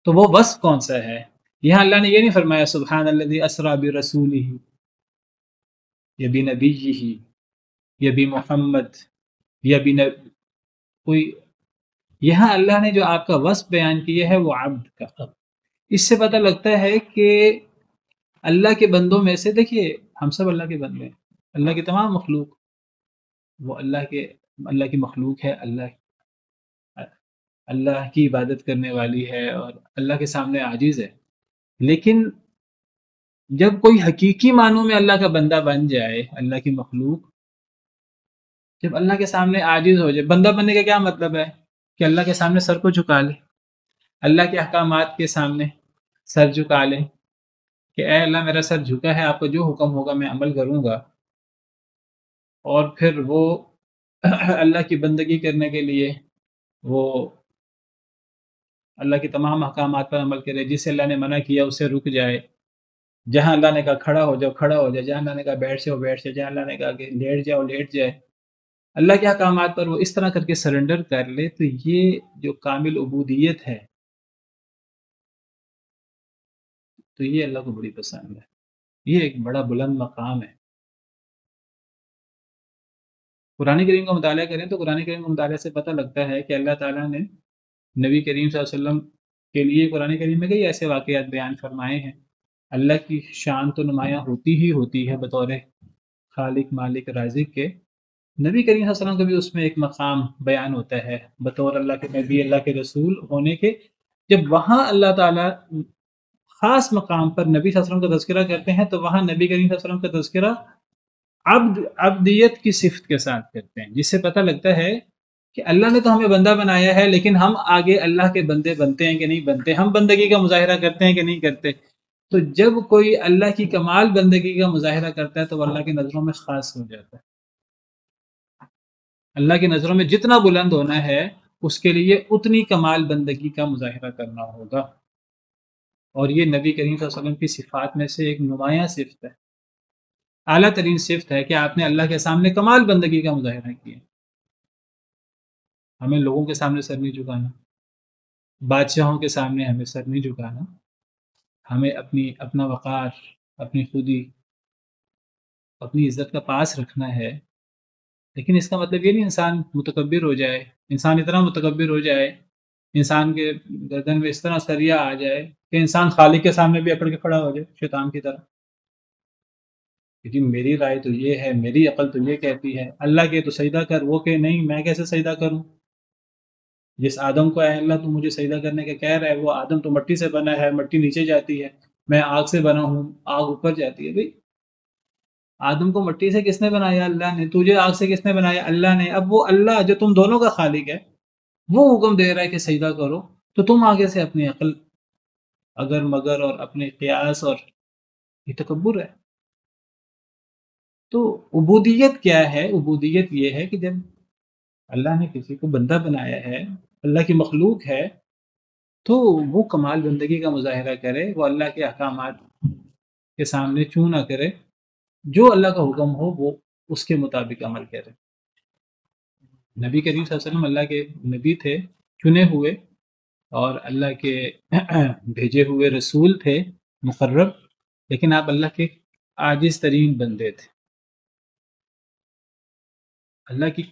تو وہ وصف کون سا ہے؟ یہاں اللہ نے یہ نہیں فرمایا سبحان الذی اسریٰ برسولہ یا بنبیہ یا بمحمد یا کوئی، یہاں اللہ نے جو آپ کا وصف بیان کیا ہے وہ عبد کا۔ اس سے پتہ لگتا ہے کہ اللہ کے بندوں میں سے، دیکھیے ہم سب اللہ کے بندے ہیں، اللہ کی تمام مخلوق وہ اللہ کی مخلوق ہے، اللہ کی عبادت کرنے والی ہے اور اللہ کے سامنے عاجز ہے، لیکن جب کوئی حقیقی معنوں میں اللہ کا بندہ بن جائے، اللہ کی مخلوق جب اللہ کے سامنے عاجز ہو جائے، بندہ بننے کا کیا مطلب ہے؟ کہ اللہ کے سامنے سر کو جھکا لے، اللہ کے احکامات کے سامنے سر جھکا لے کہ اے اللہ میرا سر جھکا ہے، آپ کو جو حکم ہوگا میں عمل کروں گا، اور پھر وہ اللہ کی بندگی کرنے کے لیے وہ اللہ کے تمام احکامات پر عمل کرے، جس سے اللہ نے منع کیا اسے رک جائے، جہاں اللہ نے کہا کھڑا ہو جاؤ کھڑا ہو جائے، جہاں اللہ نے کہا بیٹھ جاؤ بیٹھ جائے، جہاں اللہ نے کہا کہ لیٹ جاؤ لیٹ جائے، اللہ کے احکامات پر وہ اس طرح کر کے سرنڈر کر لے، تو یہ جو کامل عبودیت ہے تو یہ اللہ کو بڑی پسند ہے، یہ ایک بڑا بلند مقام ہے۔ قرآن کریم کا مطالعہ کریں تو قرآن کریم کا مطالعہ سے پتہ لگتا ہے کہ اللہ تعالیٰ نے نبی کریم صلی اللہ علیہ وسلم کے لیے قرآن کریم میں کئی ایسے واقعات بیان فرمائے ہیں۔ اللہ کی شان تو نمایاں ہوتی ہی ہوتی ہے بطور خالق مالک رازق کے، نبی کریم صلی اللہ علیہ وسلم کا بھی اس میں ایک مقام بیان ہوتا ہے بطور اللہ کے نبی، اللہ کے رسول ہونے کے۔ جب وہاں اللہ تعالیٰ خاص مقام پر نبی صلی اللہ علیہ وسلم کا تذکرہ کرتے ہیں تو وہاں نبی کریم صلی اللہ علیہ وسلم کا تذکرہ عبدیت کی صفت کے ساتھ کرتے ہیں، جس سے پتہ لگتا ہے کہ اللہ نے تو ہمیں بندہ بنایا ہے، لیکن ہم آگے اللہ کے بندے بنتے ہیں کہ نہیں بنتے، ہم بندگی کا مظاہرہ کرتے ہیں کہ نہیں کرتے۔ تو جب کوئی اللہ کی کمال بندگی کا مظاہرہ کرتا ہے تو وہ اللہ کی نظروں میں خاص ہو جاتا ہے، اللہ کی نظروں میں جتنا بلند ہونا ہے اس کے لیے اتنی کمال بندگی کا مظاہرہ کرنا ہوگا، اور یہ نبی کریم صلی اللہ علیہ وسلم کی صفات میں سے ایک نمایاں صفت ہے، اعلیٰ ترین صفت ہے کہ آپ نے اللہ کے سامنے کمال بندگی کا مظاہرہ کیا۔ ہمیں لوگوں کے سامنے سر نہیں جھکانا، بادشاہوں کے سامنے ہمیں سر نہیں جھکانا، ہمیں اپنا وقار، اپنی خودی، اپنی عزت کا پاس رکھنا ہے، لیکن اس کا مطلب یہ نہیں انسان متکبر ہو جائے، انسان اتنا متکبر ہو جائے، انسان کے گردن میں اس طرح سریا آ جائے کہ انسان خالق کے سامنے بھی اکڑ کے کھڑا ہو جائے شیطان کی طرح، کہ میری رائے تو یہ ہے، میری عقل تو یہ کہتی ہے، اللہ کے تو سجدہ کر، وہ کہ نہیں میں کیسے سجدہ کروں؟ جس آدم کو اے اللہ تو مجھے سجدہ کرنے کا کہہ رہا ہے، وہ آدم تو مٹی سے بنا ہے، مٹی نیچے جاتی ہے، میں آگ سے بنا ہوں، آگ اوپر جاتی ہے۔ بھئی آدم کو مٹی سے کس نے بنایا؟ اللہ نے۔ تجھے آگ سے کس نے بنایا؟ اللہ نے۔ اب وہ اللہ جو تم دونوں کا خالق ہے وہ حکم دے رہا ہے کہ سجدہ کرو، تو تم آگے سے اپنی عقل اگر مگر اور اپنے قیاس، اور یہ تکبر ہے۔ تو عبودیت کیا ہے؟ عبودیت یہ ہے کہ جب اللہ نے کسی کو بندہ بنایا ہے اللہ کی مخلوق ہے تو وہ کمال بندگی کا مظاہرہ کرے، وہ اللہ کے احکامات کے سامنے چوں نہ کرے، جو اللہ کا حکم ہو وہ اس کے مطابق عمل کرے۔ نبی کریم صلی اللہ علیہ وسلم اللہ کے نبی تھے، چنے ہوئے، اور اللہ کے بھیجے ہوئے رسول تھے مقرب، لیکن آپ اللہ کے عاجز ترین بندے تھے۔ اللہ کی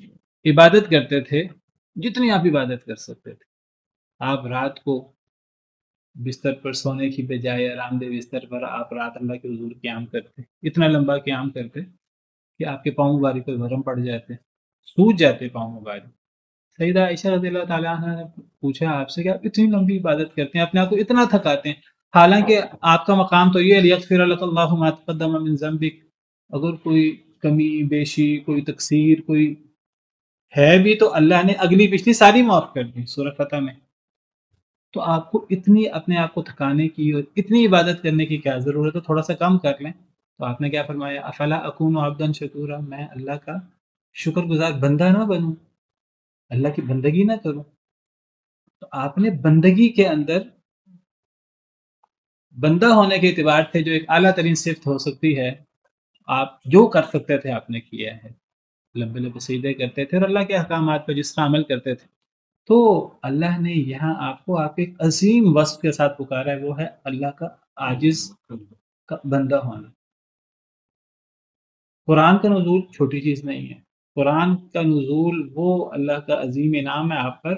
عبادت کرتے تھے جتنی آپ عبادت کر سکتے تھے۔ آپ رات کو بستر پر سونے کی بجائے آرام دہ بستر پر آپ رات اللہ کے حضور قیام کرتے، اتنا لمبا قیام کرتے کہ آپ کے پاؤں مبارک پر بھرم پڑ جاتے، سوج جاتے پاؤں مبارک۔ سیدہ عائشہ رضی اللہ تعالیٰ عنہ نے پوچھا آپ سے کہ آپ اتنی لمبی عبادت کرتے ہیں، اپنے آپ کو اتنا تھکاتے ہیں، حالانکہ آپ کا مقام تو یہ لیغفر لک اللہ ما تقدم من ذنبک، اگر کوئی کمی بیشی، کوئی تقصیر کوئی ہے بھی تو اللہ نے اگلی پچھلی ساری معاف کر دی سورہ فتح میں۔ تو آپ کو اتنی اپنے آپ کو تھکانے کی اور اتنی عبادت کرنے کی کیا ضرورت ہے، تھوڑا سا کم کر لیں۔ تو آپ نے کیا فرمایا، افلا اکون عبدا شکورا، میں اللہ کا شکر گزار بندہ نہ بنوں، اللہ کی بندگی نہ کروں۔ تو آپ نے بندگی کے اندر بندہ ہونے کے اعتبار سے جو ایک اعلیٰ ترین صفت ہو سکتی ہے، آپ جو کر سکتے تھے آپ نے کیا ہے، لمبے لمبے سجدے کرتے تھے اور اللہ کے احکامات پر جس طرح عمل کرتے تھے۔ تو اللہ نے یہاں آپ کو آپ ایک عظیم وصف کے ساتھ پکارا ہے، وہ ہے اللہ کا عاجز کا بندہ ہونا۔ قرآن کا نزول چھوٹی چیز نہیں ہے، قرآن کا نزول وہ اللہ کا عظیم انعام ہے آپ پر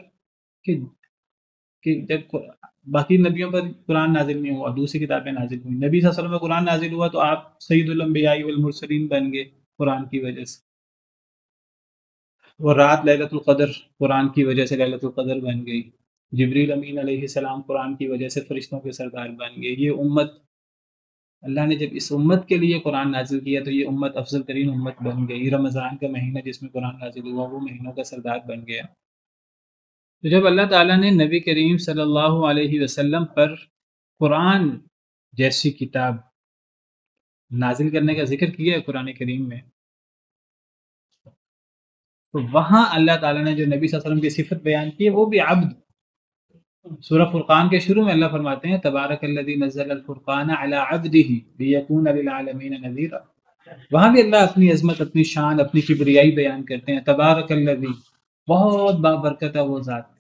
کہ جب باقی نبیوں پر قرآن نازل نہیں ہوا، دوسری کتابیں نازل ہوئی، نبی صلی اللہ علیہ وسلم میں قرآن نازل ہوا تو آپ سید الانبیاء والمرسلین بن گئے قرآن کی وجہ سے، اور رات لیلۃ القدر قرآن کی وجہ سے لیلۃ القدر بن گئی، جبریل امین علیہ السلام قرآن کی وجہ سے فرشتوں کے سردار بن گئے۔ یہ امت، اللہ نے جب اس امت کے لیے قرآن نازل کیا تو یہ امت افضل ترین امت بن گئی۔ رمضان کا مہینہ جس میں قرآن نازل ہوا وہ مہینوں کا سردار بن گیا۔ تو جب اللہ تعالیٰ نے نبی کریم صلی اللہ علیہ وسلم پر قرآن جیسی کتاب نازل کرنے کا ذکر کیا ہے قرآن کریم میں، تو وہاں اللہ تعالیٰ نے جو نبی صلی اللہ علیہ وسلم کی صفت بیان کی ہے وہ بھی عبد۔ سورہ فرقان کے شروع میں اللہ فرماتے ہیں تبارک الذی نزل الفرقان علی عبدہ لیکون للعالمین نذیرا، وہاں بھی اللہ اپنی عظمت، اپنی شان، اپنی کبریائی بیان کرتے ہیں۔ تبارک الذی، بہت بابرکت ہے وہ ذات،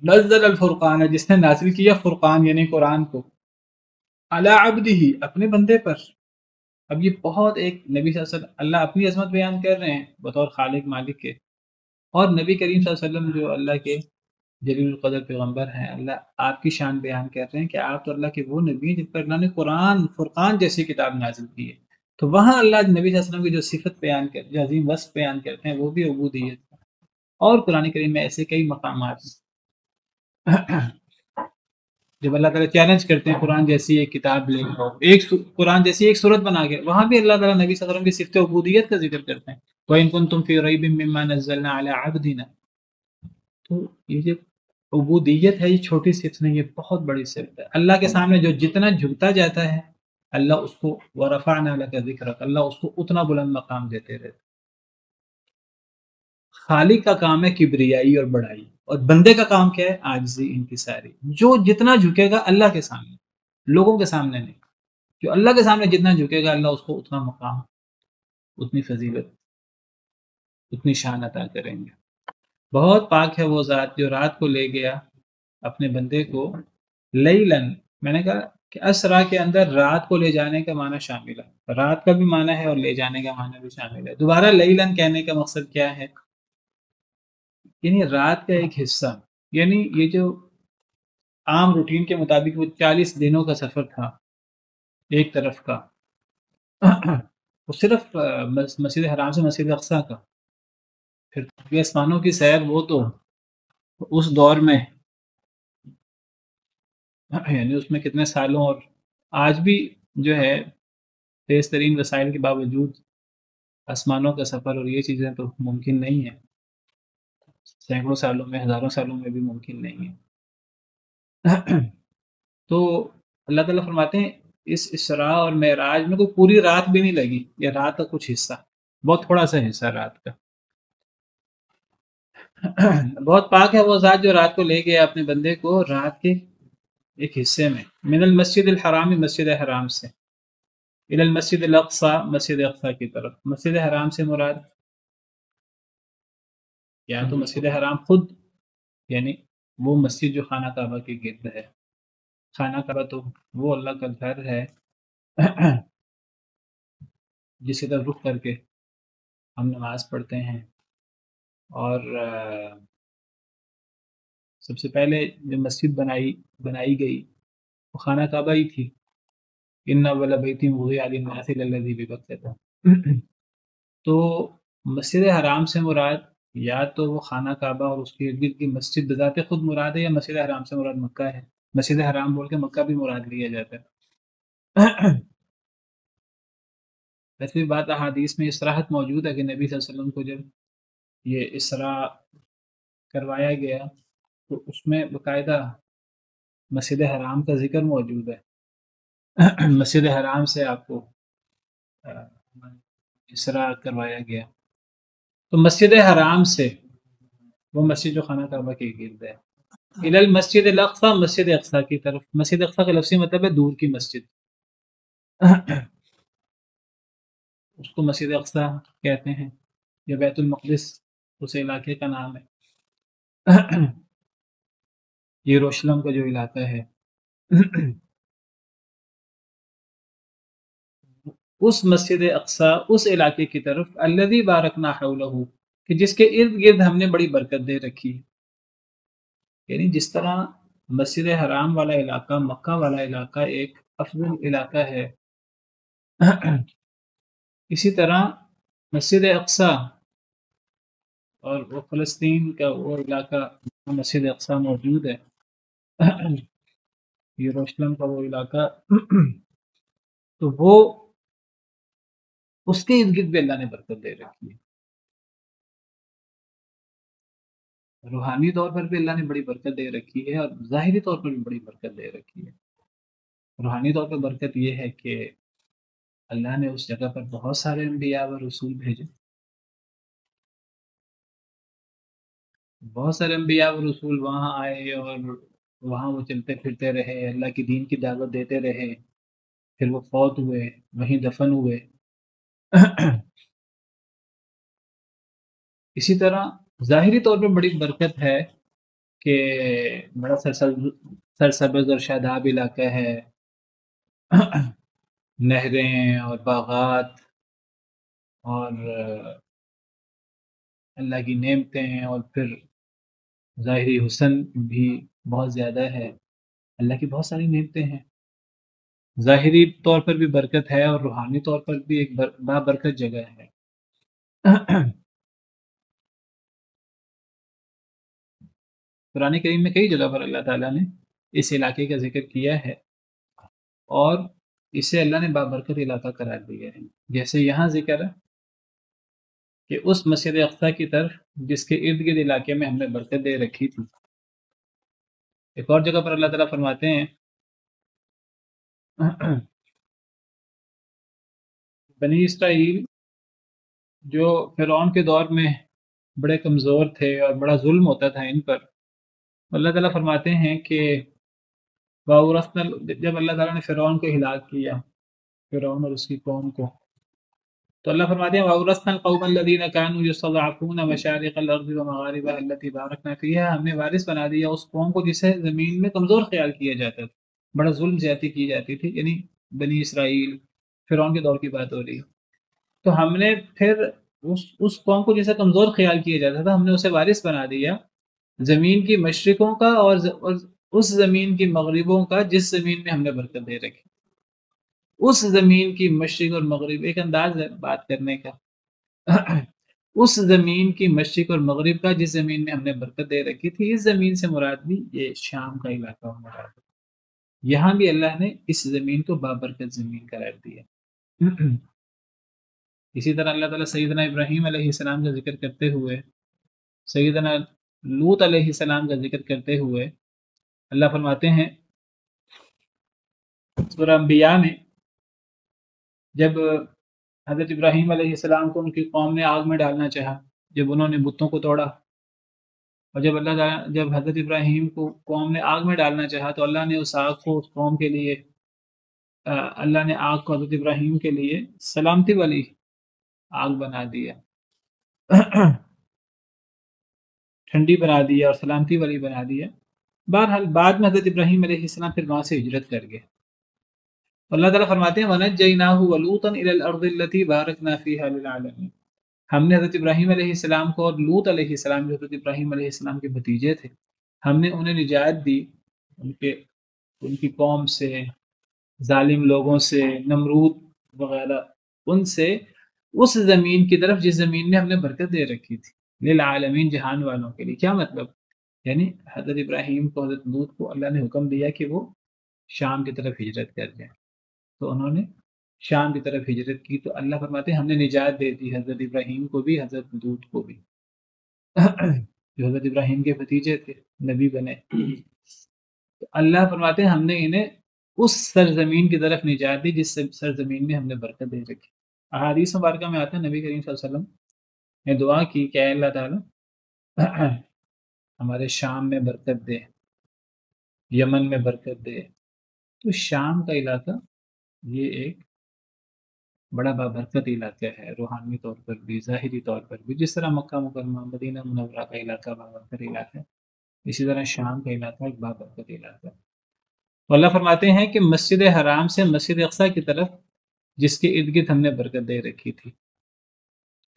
نزل الفرقان، جس نے نازل کیا فرقان یعنی قرآن کو، علی عبدہ، اپنے بندے پر۔ اب یہ بہت ایک نبی صلی اللہ علیہ وسلم، اللہ اپنی عظمت بیان کر رہے ہیں بطور خالق مالک کے، اور نبی کریم صلی اللہ علیہ وسلم جو اللہ کے جلیل القدر پیغمبر ہیں، اللہ آپ کی شان بیان کر رہے ہیں کہ آپ تو اللہ کے وہ نبی ہیں جن پر اللہ نے قرآن فرقان جیسی کتاب نازل کی ہے۔ تو وہاں اللہ نبی صلی اللہ علیہ وسلم کی جو صفت بیان کر، جو عظیم وصف بیان کرتے ہیں وہ بھی عبودیت ہے۔ اور قرآن کریم میں ایسے کئی مقامات ہیں جب اللہ تعالیٰ چیلنج کرتے ہیں قرآن جیسی ایک کتاب لے لو، قرآن جیسی ایک صورت بنا کے، وہاں بھی اللہ تعالیٰ نبی صلی اللہ علیہ وسلم کی صفت عبودیت کا ذکر کرتے ہیں۔ وَإِن كُنتُمْ فِي رَيْبٍ مِّمَّا نَزَّلْنَا عَلَىٰ عَبْدِنَا، تو یہ جو عبودیت ہے یہ چھوٹی صفت نہیں، یہ بہت بڑی صفت ہے۔ اللہ کے سامنے جو جتنا جھکتا جاتا ہے اللہ اس کو وَرَفَعْنَا لَكَ ذِكْرَكَ، اللہ اس کو اتنا بلند مقام دیتے رہتے۔ خالق کا کام ہے کبریائی اور بڑائی، اور بندے کا کام کیا ہے، عاجزی، انکساری۔ جو جتنا جھکے گا اللہ کے سامنے، لوگوں کے سامنے نہیں، جو اللہ کے سامنے جتنا جھکے گا اللہ اس کو اتنا مقام، اتنی فضیلت، اتنی شان عطا کریں گے۔ بہت پاک ہے وہ ذات جو رات کو لے گیا اپنے بندے کو لیلن، میں نے کہا کہ اسرا کے اندر رات کو لے جانے کا معنی شامل ہے، رات کا بھی معنی ہے اور لے جانے کا معنی بھی شامل ہے۔ دوبارہ لیلن کہنے کا مقصد کیا ہے، یعنی رات کا ایک حصہ، یعنی یہ جو عام روٹین کے مطابق وہ 40 دنوں کا سفر تھا ایک طرف کا، وہ صرف مسجد حرام سے مسجد اقصیٰ کا، پھر آسمانوں کی سیر، وہ تو اس دور میں یعنی اس میں کتنے سالوں، اور آج بھی جو ہے تیز ترین وسائل کے باوجود آسمانوں کا سفر اور یہ چیزیں تو ممکن نہیں ہیں، سینکڑوں سالوں میں، ہزاروں سالوں میں بھی ممکن نہیں ہے۔ تو اللہ تعالیٰ فرماتے ہیں اس اسراء اور معراج میں کوئی پوری رات بھی نہیں لگی، یا رات کا کچھ حصہ، بہت تھوڑا سا حصہ رات کا۔ بہت پاک ہے وہ ذات جو رات کو لے گیا اپنے بندے کو رات کے ایک حصے میں، من المسجد الحرام، مسجد حرام سے، الی المسجد الاقصی، مسجد اقصی کی طرف۔ مسجد حرام سے مراد یا تو مسجد حرام خود، یعنی وہ مسجد جو خانہ کعبہ کے گرد ہے، خانہ کعبہ تو وہ اللہ کا گھر ہے جس کی طرف رخ کر کے ہم نماز پڑھتے ہیں، اور سب سے پہلے جو مسجد بنائی گئی وہ خانہ کعبہ ہی تھی، ان اول بیت وضع للناس للذی ببکہ، تو مسجد حرام سے مراد یا تو وہ خانہ کعبہ اور اس کے ارد گرد کی مسجد بذات خود مراد ہے، یا مسجد حرام سے مراد مکہ ہے۔ مسجد حرام بول کے مکہ بھی مراد لیا جاتا ہے۔ ویسے بھی بات احادیث میں اصراحت موجود ہے کہ نبی صلی اللہ علیہ وسلم کو جب یہ اسراء کروایا گیا تو اس میں باقاعدہ مسجد حرام کا ذکر موجود ہے۔ مسجد حرام سے آپ کو اسراء کروایا گیا، تو مسجد حرام سے وہ مسجد جو خانہ کعبہ کے گرد ہے، الی المسجد الاقصی، مسجد اقصی کی طرف۔ مسجد اقصی کا لفظی مطلب ہے دور کی مسجد، اس کو مسجد اقصی کہتے ہیں، یا بیت المقدس اس علاقے کا نام ہے، یروشلم کا جو علاقہ ہے۔ اس مسجد اقصی، اس علاقے کی طرف، الذی بارکنا حولہ، کہ جس کے ارد گرد ہم نے بڑی برکت دے رکھی ہے۔ یعنی جس طرح مسجد حرام والا علاقہ، مکہ والا علاقہ ایک افضل علاقہ ہے، اسی طرح مسجد اقصی اور وہ فلسطین کا وہ علاقہ مسجد اقصی موجود ہے، یروشلم کا وہ علاقہ، تو وہ اس کے ارد گرد بھی اللہ نے برکت دے رکھی ہے۔ روحانی طور پر بھی اللہ نے بڑی برکت دے رکھی ہے، اور ظاہری طور پر بھی بڑی برکت دے رکھی ہے۔ روحانی طور پر برکت یہ ہے کہ اللہ نے اس جگہ پر بہت سارے انبیاء و رسول بھیجے، بہت سارے انبیاء و رسول وہاں آئے، اور وہاں وہ چلتے پھرتے رہے، اللہ کی دین کی دعوت دیتے رہے، پھر وہ فوت ہوئے، وہیں دفن ہوئے۔ اسی طرح ظاہری طور پر بڑی برکت ہے کہ بڑا سرسبز اور شاداب علاقہ ہے، نہریں اور باغات اور اللہ کی نعمتیں، اور پھر ظاہری حسن بھی بہت زیادہ ہے، اللہ کی بہت ساری نعمتیں ہیں۔ ظاہری طور پر بھی برکت ہے اور روحانی طور پر بھی ایک بابرکت جگہ ہے۔ قرآن کریم میں کئی جگہ پر اللہ تعالیٰ نے اس علاقے کا ذکر کیا ہے، اور اسے اللہ نے بابرکت علاقہ قرار دیا ہے، جیسے یہاں ذکر ہے کہ اس مسجد اقصی کی طرف جس کے ارد گرد علاقے میں ہم نے برکت دے رکھی تھی۔ ایک اور جگہ پر اللہ تعالیٰ فرماتے ہیں بنی اسرائیل جو فرعون کے دور میں بڑے کمزور تھے اور بڑا ظلم ہوتا تھا ان پر، اللہ تعالیٰ فرماتے ہیں کہ جب اللہ تعالیٰ نے فرعون کو ہلاک کیا، فرعون اور اس کی قوم کو، تو اللہ فرماتے ہیں وَأَوْرَثْنَا الْقَوْمَ الَّذِينَ كَانُوا يُسْتَضْعَفُونَ مَشَارِقَ الْأَرْضِ وَمَغَارِبَهَا الَّتِي بَارَكْنَا فِيهَا، ہم نے وارث بنا دیا اس قوم کو جسے زمین میں کمزور خیال کیا جاتا تھا، بڑا ظلم زیادتی کی جاتی تھی، یعنی بنی اسرائیل، فرعون کے دور کی بات ہو رہی ہے۔ تو ہم نے پھر اس قوم کو جیسا کمزور خیال کیا جاتا تھا، ہم نے اسے وارث بنا دیا زمین کی مشرقوں کا اور اس زمین کی مغربوں کا جس زمین میں ہم نے برکت دے رکھی۔ اس زمین کی مشرق اور مغرب ایک انداز ہے بات کرنے کا، اس زمین کی مشرق اور مغرب کا جس زمین میں ہم نے برکت دے رکھی تھی، اس زمین سے مراد بھی یہ شام کا علاقہ مراد ہے۔ یہاں بھی اللہ نے اس زمین کو بابرکت زمین قرار دیا۔ اسی طرح اللہ تعالیٰ سیدنا ابراہیم علیہ السلام کا ذکر کرتے ہوئے، سیدنا لوط علیہ السلام کا ذکر کرتے ہوئے اللہ فرماتے ہیں سورہ انبیاء میں، جب حضرت ابراہیم علیہ السلام کو ان کی قوم نے آگ میں ڈالنا چاہا، جب انہوں نے بتوں کو توڑا، اور جب حضرت ابراہیم کو قوم نے آگ میں ڈالنا چاہا تو اللہ نے اس آگ کو اس قوم کے لیے اللہ نے آگ کو حضرت ابراہیم کے لیے سلامتی والی آگ بنا دیا، ٹھنڈی بنا دیا اور سلامتی والی بنا دیا۔ بہرحال بعد میں حضرت ابراہیم علیہ السلام پھر وہاں سے ہجرت کر گئے۔ اللہ تعالیٰ فرماتے ہیں وَنَجَّيْنَاهُ وَلُوطًا إِلَى الْأَرْضِ الَّتِي بَارَكْنَا فِيهَا لِلْعَالَمِينَ، ہم نے حضرت ابراہیم علیہ السلام کو اور لوط علیہ السلام جو حضرت ابراہیم علیہ السلام کے بھتیجے تھے، ہم نے انہیں نجات دی ان کی قوم سے، ظالم لوگوں سے، نمرود وغیرہ، ان سے اس زمین کی طرف جس زمین میں ہم نے برکت دے رکھی تھی، للعالمین جہان والوں کے لیے۔ کیا مطلب؟ یعنی حضرت ابراہیم کو، حضرت لوط کو اللہ نے حکم دیا کہ وہ شام کی طرف ہجرت کر جائیں، تو انہوں نے شام کی طرف ہجرت کی، تو اللہ فرماتے ہیں ہم نے نجات دے دی حضرت ابراہیم کو بھی، حضرت لوط کو بھی، جو حضرت ابراہیم کے بھتیجے تھے، نبی بنے۔ تو اللہ فرماتے ہیں ہم نے انہیں اس سرزمین کی طرف نجات دی جس سرزمین میں ہم نے برکت دے رکھی۔ احادیث مبارکہ میں آتا ہے نبی کریم صلی اللہ علیہ وسلم نے دعا کی کہ اے اللہ تعالیٰ ہمارے شام میں برکت دے، یمن میں برکت دے۔ تو شام کا علاقہ یہ ایک بڑا بابرکت علاقہ ہے، روحانی طور پر بھی، ظاہری طور پر بھی، جس طرح مکہ مکرمہ، مدینہ منورہ کا علاقہ بابرکت علاقہ ہے، اسی طرح شام کا علاقہ ایک بابرکت علاقہ ہے۔ تو اللہ فرماتے ہیں کہ مسجد حرام سے مسجد اقصیٰ کی طرف جس کے ارد گرد ہم نے برکت دے رکھی تھی،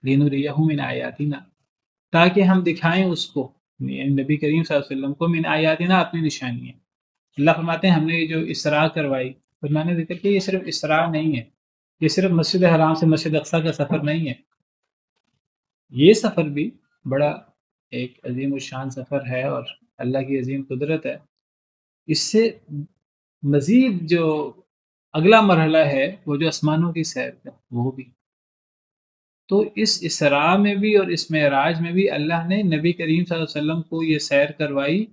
لِنُرِيَهُ مِنْ آیاتنا، تاکہ ہم دکھائیں اس کو، یعنی نبی کریم صلی اللہ علیہ وسلم کو، من آیاتنا، اپنی نشانیاں۔ اللہ فرماتے ہیں ہم نے یہ جو اسراء کروائی، اور میں نے ذکر کیا یہ صرف اسراء نہیں ہے، یہ صرف مسجد حرام سے مسجد اقصیٰ کا سفر نہیں ہے، یہ سفر بھی بڑا ایک عظیم الشان سفر ہے اور اللہ کی عظیم قدرت ہے۔ اس سے مزید جو اگلا مرحلہ ہے وہ جو آسمانوں کی سیر کا، وہ بھی تو اس اسراء میں بھی اور اس معراج میں بھی اللہ نے نبی کریم صلی اللہ علیہ وسلم کو یہ سیر کروائی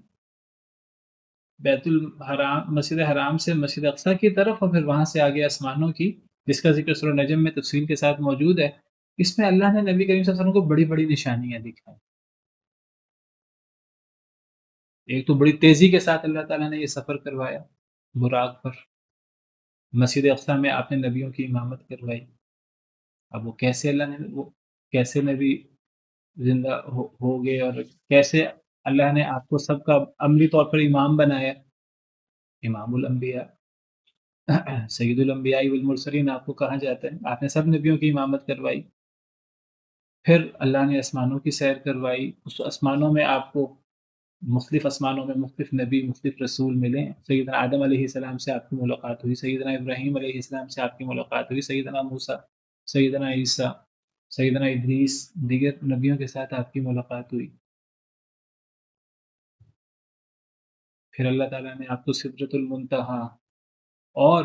بیت الحرام، مسجد حرام سے مسجد اقصیٰ کی طرف، اور پھر وہاں سے آگے آسمانوں کی، جس کا ذکر سورہ نجم میں تفصیل کے ساتھ موجود ہے۔ اس میں اللہ نے نبی کریم صلی اللہ علیہ وسلم کو بڑی بڑی نشانیاں دکھائیں۔ ایک تو بڑی تیزی کے ساتھ اللہ تعالیٰ نے یہ سفر کروایا براق پر، مسجد اقصیٰ میں آپ نے نبیوں کی امامت کروائی۔ اب وہ کیسے اللہ نے، وہ کیسے نبی زندہ ہو گئے، اور کیسے اللہ نے آپ کو سب کا عملی طور پر امام بنایا، امام الانبیاء، سید الانبیاء والمرسلین آپ کو کہا جاتا ہے، آپ نے سب نبیوں کی امامت کروائی۔ پھر اللہ نے آسمانوں کی سیر کروائی، اس آسمانوں میں آپ کو مختلف آسمانوں میں مختلف نبی، مختلف رسول ملے، سیدنا آدم علیہ السلام سے آپ کی ملاقات ہوئی، سیدنا ابراہیم علیہ السلام سے آپ کی ملاقات ہوئی، سیدنا موسیٰ، سیدنا عیسیٰ، سیدنا ادریس، دیگر نبیوں کے ساتھ آپ کی ملاقات ہوئی۔ پھر اللہ تعالیٰ نے آپ کو سدرۃ المنتہا اور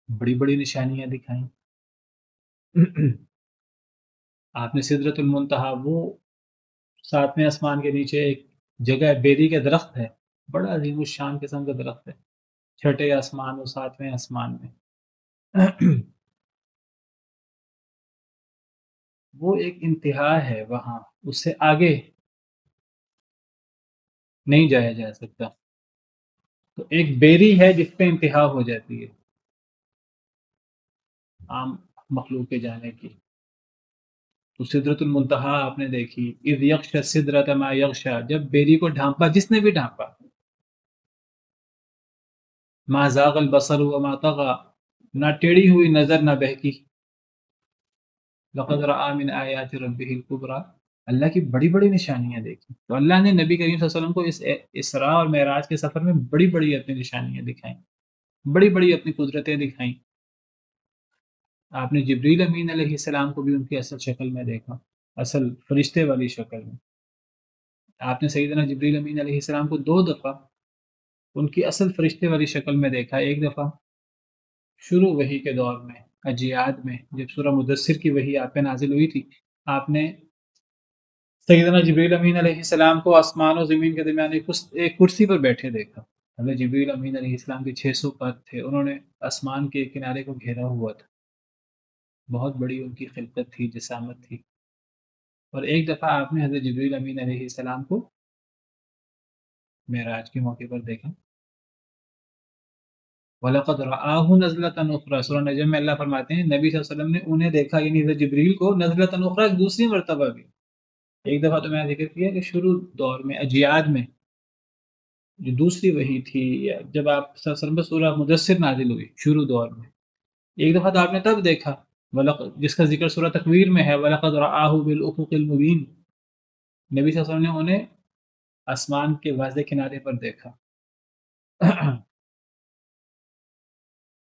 بڑی بڑی نشانیاں دکھائیں۔ آپ نے سدرۃ المنتہا، وہ ساتویں آسمان کے نیچے ایک جگہ ہے، بیری کا درخت ہے، بڑا عظیم الشان قسم کا درخت ہے، چھٹے آسمان اور ساتویں آسمان میں وہ ایک انتہا ہے، وہاں اس سے آگے نہیں جایا جا سکتا، تو ایک بیری ہے جس پہ انتہا ہو جاتی ہے عام مخلوق کے جانے کی۔ تو سدرۃ المنتہا آپ نے دیکھی، اذ یغشی السدرۃ ما یغشی، جب بیری کو ڈھانپا، جس نے بھی ڈھانپا، ما زاغ البصر وما طغى، نہ ٹیڑھی ہوئی نظر نہ بہکی، لقد رأى من آیات ربہ الکبریٰ، اللہ کی بڑی بڑی نشانیاں دیکھی۔ تو اللہ نے نبی کریم صلی اللہ علیہ وسلم کو اس اسراء اور معراج کے سفر میں بڑی بڑی اپنی نشانیاں دکھائیں، بڑی بڑی اپنی قدرتیں دکھائیں۔ آپ نے جبریل امین علیہ السلام کو بھی ان کی اصل شکل میں دیکھا، اصل فرشتے والی شکل میں۔ آپ نے سیدنا جبریل امین علیہ السلام کو 2 دفعہ ان کی اصل فرشتے والی شکل میں دیکھا، ایک دفعہ شروع وحی کے دور میں، اجیاد میں، جب سورہ مدثر کی وحی آپ پہ نازل ہوئی تھی، آپ نے سیدنا جبریل امین علیہ السلام کو آسمان و زمین کے درمیان ایک کرسی پر بیٹھے دیکھا۔ حضرت جبریل امین علیہ السلام کے 600 پر تھے، انہوں نے آسمان کے کنارے کو گھیرا ہوا تھا، بہت بڑی ان کی خلقت تھی، جسامت تھی۔ اور ایک دفعہ آپ نے حضرت جبریل امین علیہ السلام کو معراج کے موقع پر دیکھا۔ وَلَقَدْ رَآهُ نَزْلَةً أُخْرَىٰ، سورہ نجم میں اللہ فرماتے ہیں نبی صلی اللہ علیہ وسلم نے انہیں دیکھا، یعنی حضرت جبریل کو، نزلۃ اخریٰ، ایک دوسری مرتبہ بھی۔ ایک دفعہ تو میں نے ذکر کیا کہ شروع دور میں اجیاد میں جو دوسری وحی تھی، یا جب آپ صلی اللہ علیہ وسلم پر سورہ مدثر نازل ہوئی شروع دور میں، ایک دفعہ تو آپ نے تب دیکھا جس کا ذکر سورہ تکویر میں ہے، وَلَقَدْ رَآهُ بِالْأُفُقِ الْمُبِينِ، نبی صلی اللہ علیہ وسلم نے انہیں آسمان کے واضح کنارے پر دیکھا۔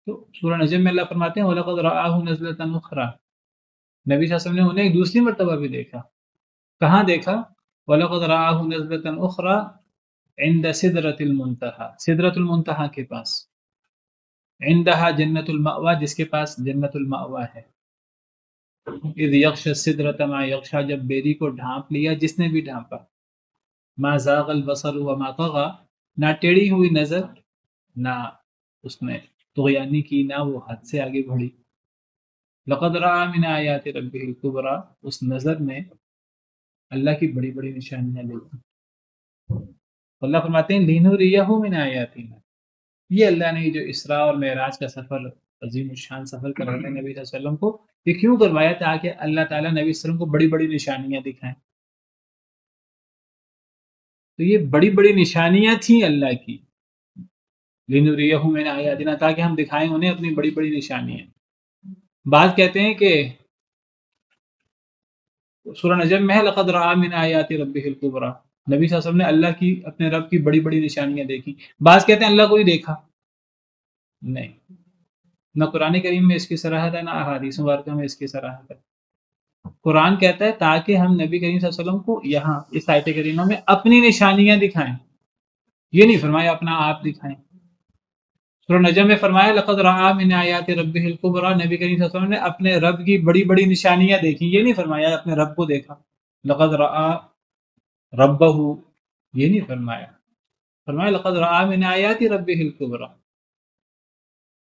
تو سورہ نجم میں اللہ فرماتے ہیں وَلَقَدْ رَآهُ نَزْلَةً أُخْرَىٰ، نبی صلی اللہ علیہ وسلم نے انہیں ایک دوسری مرتبہ بھی دیکھا۔ کہاں دیکھا؟ وَلَقَدْ رَآهُ نَزْلَةً أُخْرَىٰ عند سدرۃ المنتہا، سدرۃ المنتہا کے پاس، عندہا جنت المأوا، جس کے پاس جنت المأوا ہے۔ اذ یغشی السدرۃ ما یغشی، جب بیری کو ڈھانپ لیا جس نے بھی ڈھانپا، ما زاغ البصر وما طغی، نہ ٹیڑھی ہوئی نظر، نہ اس نے طغیانی کی، نہ وہ حد سے آگے بڑھی۔ لقد رأى من آیات ربہ الکبریٰ، اس نظر میں اللہ کی بڑی بڑی نشانیاں دیکھی۔ اللہ فرماتے ہیں لِنُرِيَهُ مِنْ آیاتنا، یہ اللہ نے جو اسراء اور معراج کا سفر، عظیم الشان سفر کروایا نبی صلی اللہ علیہ وسلم کو، یہ کیوں کروایا؟ تاکہ اللہ تعالیٰ نبی صلی اللہ علیہ وسلم کو بڑی بڑی نشانیاں دکھائیں۔ تو یہ بڑی بڑی نشانیاں تھیں اللہ کی، لِنُرِيَهُ مِنْ آیاتنا، تاکہ ہم دکھائیں انہیں اپنی بڑی بڑی نشانیاں۔ بعض کہتے ہیں کہ سورہ نجم میں ہے لقد رأى من آیات ربہ الکبریٰ، نبی صلی اللہ علیہ وسلم نے اللہ کی، اپنے رب کی بڑی بڑی نشانیاں دیکھی۔ بعض کہتے ہیں اللہ کو ہی دیکھا، نہیں، نہ قرآن کریم میں اس کی صراحت ہے، نہ احادیث مبارکہ میں اس کی صراحت ہے۔ قرآن کہتا ہے تاکہ ہم نبی کریم صلی اللہ علیہ وسلم کو یہاں اس آیت کریمہ میں اپنی نشانیاں دکھائیں، یہ نہیں فرمایا اپنا آپ دکھائیں۔ سورہ نجم میں فرمایا لقد رأى من آیات ربہ الکبریٰ، نبی کریم صلی اللہ علیہ وسلم نے اپنے رب کی بڑی بڑی نشانیاں دیکھی، یہ نہیں فرمایا اپنے رب کو دیکھا۔ لقد رأى ربہ، یہ نہیں فرمایا، فرمایا لقد رأى من آیات ربہ الکبریٰ،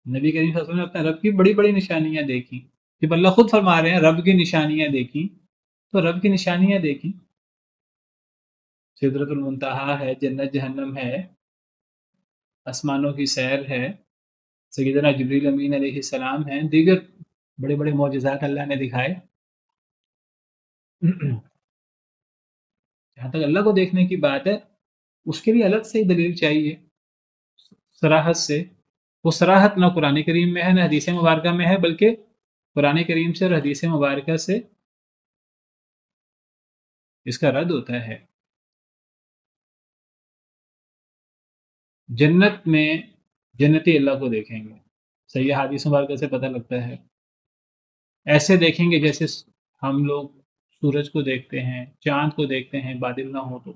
نبی کریم صلی اللہ علیہ وسلم نے اپنے رب کی بڑی بڑی نشانیاں دیکھی۔ جب اللہ خود فرما رہے ہیں رب کی نشانیاں دیکھی، تو رب کی نشانیاں دیکھی، سدرۃ المنتہا ہے، جنت جہنم ہے، آسمانوں کی سیر ہے، سیدنا جبریل امین علیہ السلام ہیں، دیگر بڑے بڑے معجزات اللہ نے دکھائے۔ جہاں تک اللہ کو دیکھنے کی بات ہے، اس کے لیے الگ سے دلیل چاہیے صراحت سے۔ وہ صراحت نہ قرآن کریم میں ہے نہ حدیث مبارکہ میں ہے، بلکہ قرآن کریم سے اور حدیث مبارکہ سے اس کا رد ہوتا ہے۔ جنت میں جنتی اللہ کو دیکھیں گے، صحیح حدیث مبارکہ سے پتہ لگتا ہے، ایسے دیکھیں گے جیسے ہم لوگ سورج کو دیکھتے ہیں، چاند کو دیکھتے ہیں، بادل نہ ہو تو،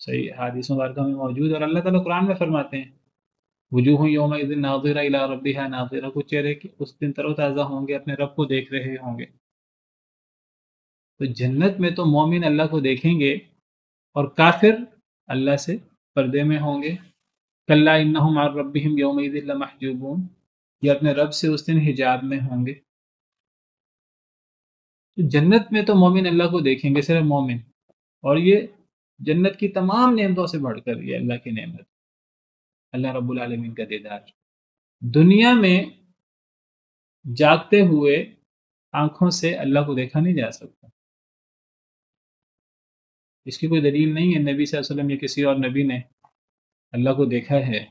صحیح حدیث مبارکہ میں موجود۔ اور اللہ تعالیٰ قرآن میں فرماتے ہیں وجوہ یومئذ ناظرہ الی ربہا ناظرہ، کچھ چہرے اس دن تر و تازہ ہوں گے، اپنے رب کو دیکھ رہے ہوں گے۔ تو جنت میں تو مومن اللہ کو دیکھیں گے، اور کافر اللہ سے پردے میں ہوں گے۔ کلا انہم عن ربہم یومئذ لمحجوبون، یہ اپنے رب سے اس دن حجاب میں ہوں گے۔ تو جنت میں تو مومن اللہ کو دیکھیں گے، صرف مومن، اور یہ جنت کی تمام نعمتوں سے بڑھ کر یہ اللہ کی نعمت، اللہ رب العالمین کا دیدار۔ دنیا میں جاگتے ہوئے آنکھوں سے اللہ کو دیکھا نہیں جا سکتا، اس کی کوئی دلیل نہیں ہے نبی صلی اللہ علیہ وسلم یا کسی اور نبی نے اللہ کو دیکھا ہے،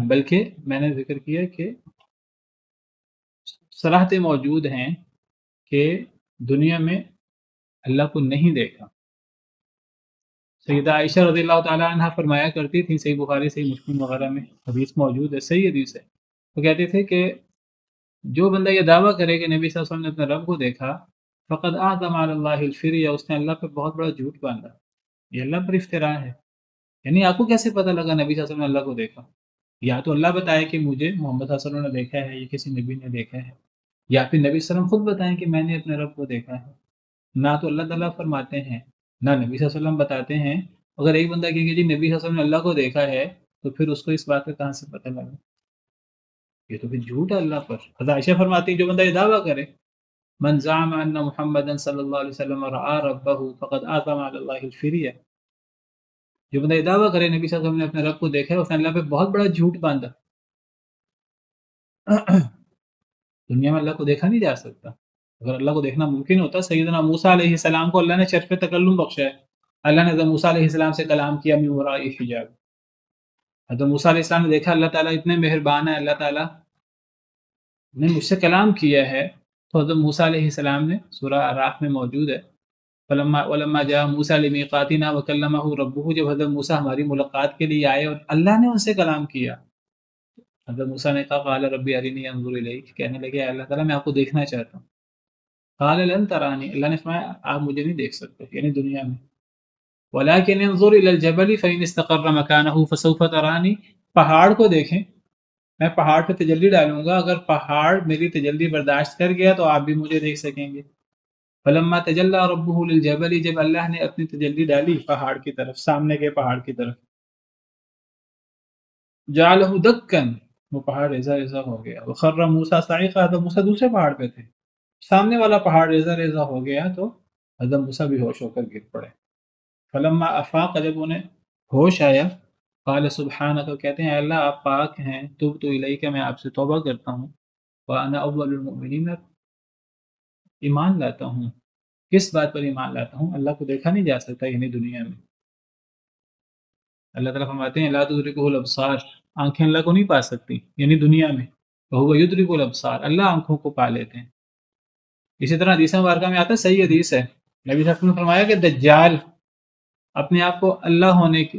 بلکہ میں نے ذکر کیا کہ صراحتیں موجود ہیں کہ دنیا میں اللہ کو نہیں دیکھا۔ سیدہ عائشہ رضی اللہ تعالیٰ عنہ فرمایا کرتی تھی، صحیح بخاری صحیح مسلم وغیرہ میں حدیث موجود ہے، صحیح حدیث ہے، وہ کہتے تھے کہ جو بندہ یہ دعویٰ کرے کہ نبی صلی اللہ علیہ وسلم نے اپنے رب کو دیکھا، فقد اعظم علی اللہ الفریا، اس نے اللہ پہ بہت بڑا جھوٹ باندھا، یہ اللہ پر افتراء ہے۔ یعنی آپ کو کیسے پتہ لگا نبی صلی اللہ علیہ وسلم نے اللہ کو دیکھا؟ یا تو اللہ بتائے کہ مجھے محمد صلی اللہ علیہ وسلم نے دیکھا ہے، یا کسی نبی نے دیکھا ہے، یا پھر نبی صلی اللہ علیہ وسلم خود بتائیں کہ میں نے اپنے رب کو دیکھا ہے۔ نہ تو اللہ تعالیٰ فرماتے ہیں، نہ نبی صلی اللہ علیہ وسلم بتاتے ہیں۔ اگر ایک بندہ کہے کہ جی نبی صلی اللہ علیہ وسلم نے اللہ کو دیکھا ہے، تو پھر اس کو اس بات کا کہاں سے پتہ لگا؟ یہ تو پھر جھوٹ ہے اللہ پر۔ حضرت عائشہ فرماتی ہیں جو بندہ یہ دعویٰ کرے من زعم ان محمدا صلی اللہ علیہ وسلم رأى ربہ فقد اعظم علی اللہ الفریہ، جو بندہ یہ دعویٰ کرے نبی صلی اللہ علیہ وسلم نے اپنے رب کو دیکھا ہے اس نے اللہ پہ بہت بڑا جھوٹ باندھا۔ دنیا میں اللہ کو دیکھا نہیں جا سکتا، اگر اللہ کو دیکھنا ممکن ہوتا سیدنا موسیٰ علیہ السلام کو اللہ نے شرف تکلم بخشا ہے، اللہ نے حضرت موسیٰ علیہ السلام سے کلام کیا من وراء حجاب، حضرت موسیٰ علیہ السلام نے دیکھا اللہ تعالیٰ اتنے مہربان ہے، اللہ تعالیٰ نے مجھ سے کلام کیا ہے، تو حضرت موسیٰ علیہ السلام نے سورہ اعراف میں موجود ہے ولما جاء موسیٰ لمیقاتنا وکلمہ ربہ، جب حضرت موسیٰ ہماری ملاقات کے لیے آئے اور اللہ نے ان سے کلام کیا، حضرت موسیٰ نے کہا قال ربی ارنی انظر الیک، کہنے لگے اللہ تعالیٰ میں آپ کو دیکھنا چاہتا ہوں، قال لن ترانی، اللہ نے فرمایا آپ مجھے نہیں دیکھ سکتے یعنی دنیا میں، ولكن انظر الى الجبل فإن استقر مكانه فسوف ترانی، پہاڑ کو دیکھیں، میں پہاڑ پہ تجلی ڈالوں گا، اگر پہاڑ میری تجلی برداشت کر گیا تو آپ بھی مجھے دیکھ سکیں گے۔ فلما تجلی ربہ للجبل، جب اللہ نے اپنی تجلی ڈالی پہاڑ کی طرف، سامنے کے پہاڑ کی طرف، جعلہ دکن، وہ پہاڑ ریزہ ریزہ ہو گیا، وخر موسیٰ صاعقہ، حضرت موسیٰ دوسرے پہاڑ پہ تھے، سامنے والا پہاڑ ریزہ ریزہ ہو گیا تو حضرت موسیٰ بھی ہوش ہو کر گر پڑے۔ فلما افاق، جب انہیں ہوش آیا، قال سبحانک، کہتے ہیں اے اللہ آپ پاک ہیں، تبت الیک، میں آپ سے توبہ کرتا ہوں، وانا اول المؤمنین، ایمان لاتا ہوں، کس بات پر ایمان لاتا ہوں؟ اللہ کو دیکھا نہیں جا سکتا یعنی دنیا میں، اللہ تعالیٰ فرماتے ہیں لا تدرکہ الابصار، آنکھیں اللہ کو نہیں پا سکتی یعنی دنیا میں، وہو یدرک الابصار، اللہ آنکھوں کو پا لیتے ہیں۔ اسی طرح حدیث مبارکہ میں آتا ہے، صحیح حدیث ہے، نبی صلی اللہ علیہ وسلم نے فرمایا کہ دجال اپنے آپ کو اللہ ہونے کی،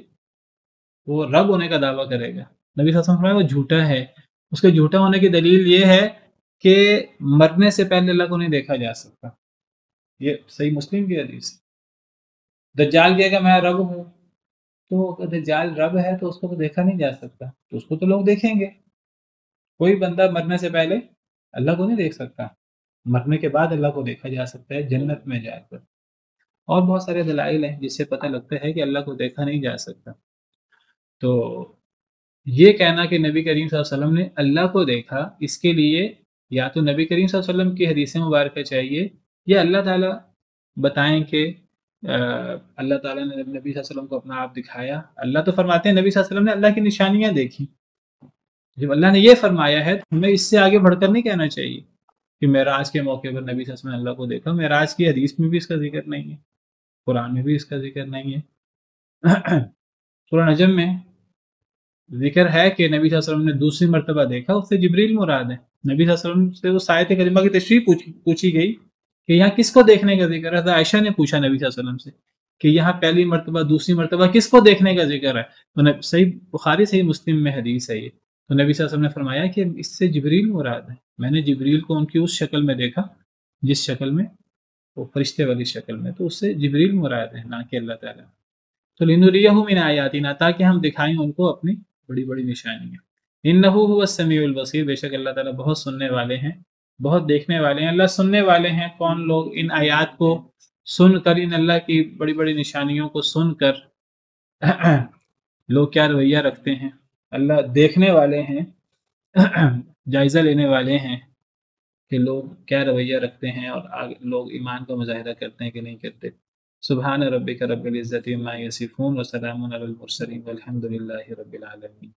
وہ رب ہونے کا دعویٰ کرے گا، نبی صلی اللہ علیہ وسلم نے فرمایا وہ جھوٹا ہے، اس کے جھوٹا ہونے کی دلیل یہ ہے کہ مرنے سے پہلے اللہ کو نہیں دیکھا جا سکتا، یہ صحیح مسلم کی حدیث ہے۔ دجال کہے گا میں رب ہوں، تو اگر دجال رب ہے تو اس کو تو دیکھا نہیں جا سکتا، تو اس کو تو لوگ دیکھیں گے، کوئی بندہ مرنے سے پہلے اللہ کو نہیں دیکھ سکتا، مرنے کے بعد اللہ کو دیکھا جا سکتا ہے جنت میں جا کر، اور بہت سارے دلائل ہیں جس سے پتہ لگتا ہے کہ اللہ کو دیکھا نہیں جا سکتا۔ تو یہ کہنا کہ نبی کریم صلی اللہ علیہ وسلم نے اللہ کو دیکھا، اس کے لیے یا تو نبی کریم صلی اللہ علیہ وسلم کی حدیث مبارکہ چاہیے، یا اللہ تعالیٰ بتائیں کہ اللہ تعالیٰ نے نبی صلی اللہ علیہ وسلم کو اپنا آپ دکھایا، اللہ تو فرماتے ہیں نبی صلی اللہ علیہ وسلم نے اللہ کی نشانیاں دیکھی، جب اللہ نے یہ فرمایا ہے تو ہمیں اس سے آگے بڑھ کر نہیں کہنا چاہیے کہ معراج کے موقع پر نبی صلی اللہ علیہ وسلم نے اللہ کو دیکھا، معراج کی حدیث میں بھی اس کا ذکر نہیں ہے، قرآن میں بھی اس کا ذکر نہیں ہے۔ سورہ نجم میں ذکر ہے کہ نبی صلی اللہ علیہ وسلم نے دوسری مرتبہ دیکھا، اس سے جبریل مراد ہے، نبی صلی اللہ علیہ وسلم سے اس آیت کریمہ کی تشریح پوچھی گئی کہ یہاں کس کو دیکھنے کا ذکر ہے، حضرت عائشہ نے پوچھا نبی صلی اللہ علیہ وسلم سے کہ یہاں پہلی مرتبہ دوسری مرتبہ کس کو دیکھنے کا ذکر ہے، تو صحیح بخاری صحیح مسلم میں حدیث ہے یہ، تو نبی صلی اللہ علیہ وسلم نے فرمایا کہ اس سے جبریل مراد ہے، میں نے جبریل کو ان کی اس شکل میں دیکھا جس شکل میں وہ فرشتے والی شکل میں، تو اس سے جبریل مراد ہے نہ کہ اللہ تعالیٰ۔ تو لنریہ من آیاتنا، تاکہ ہم دکھائیں ان کو اپنی بڑی بڑی نشانیاں، انہ هو السمیع البصیر، بے شک اللہ تعالیٰ بہت سننے والے ہیں بہت دیکھنے والے ہیں۔ اللہ سننے والے ہیں، کون لوگ ان آیات کو سن کر، ان اللہ کی بڑی بڑی نشانیوں کو سن کر لوگ کیا رویہ رکھتے ہیں، اللہ دیکھنے والے ہیں، جائزہ لینے والے ہیں کہ لوگ کیا رویہ رکھتے ہیں اور لوگ ایمان کا مظاہرہ کرتے ہیں کہ نہیں کرتے۔ سبحان ربک رب العزت عما یصفون وسلام علی المرسلین والحمد للہ رب العالمین۔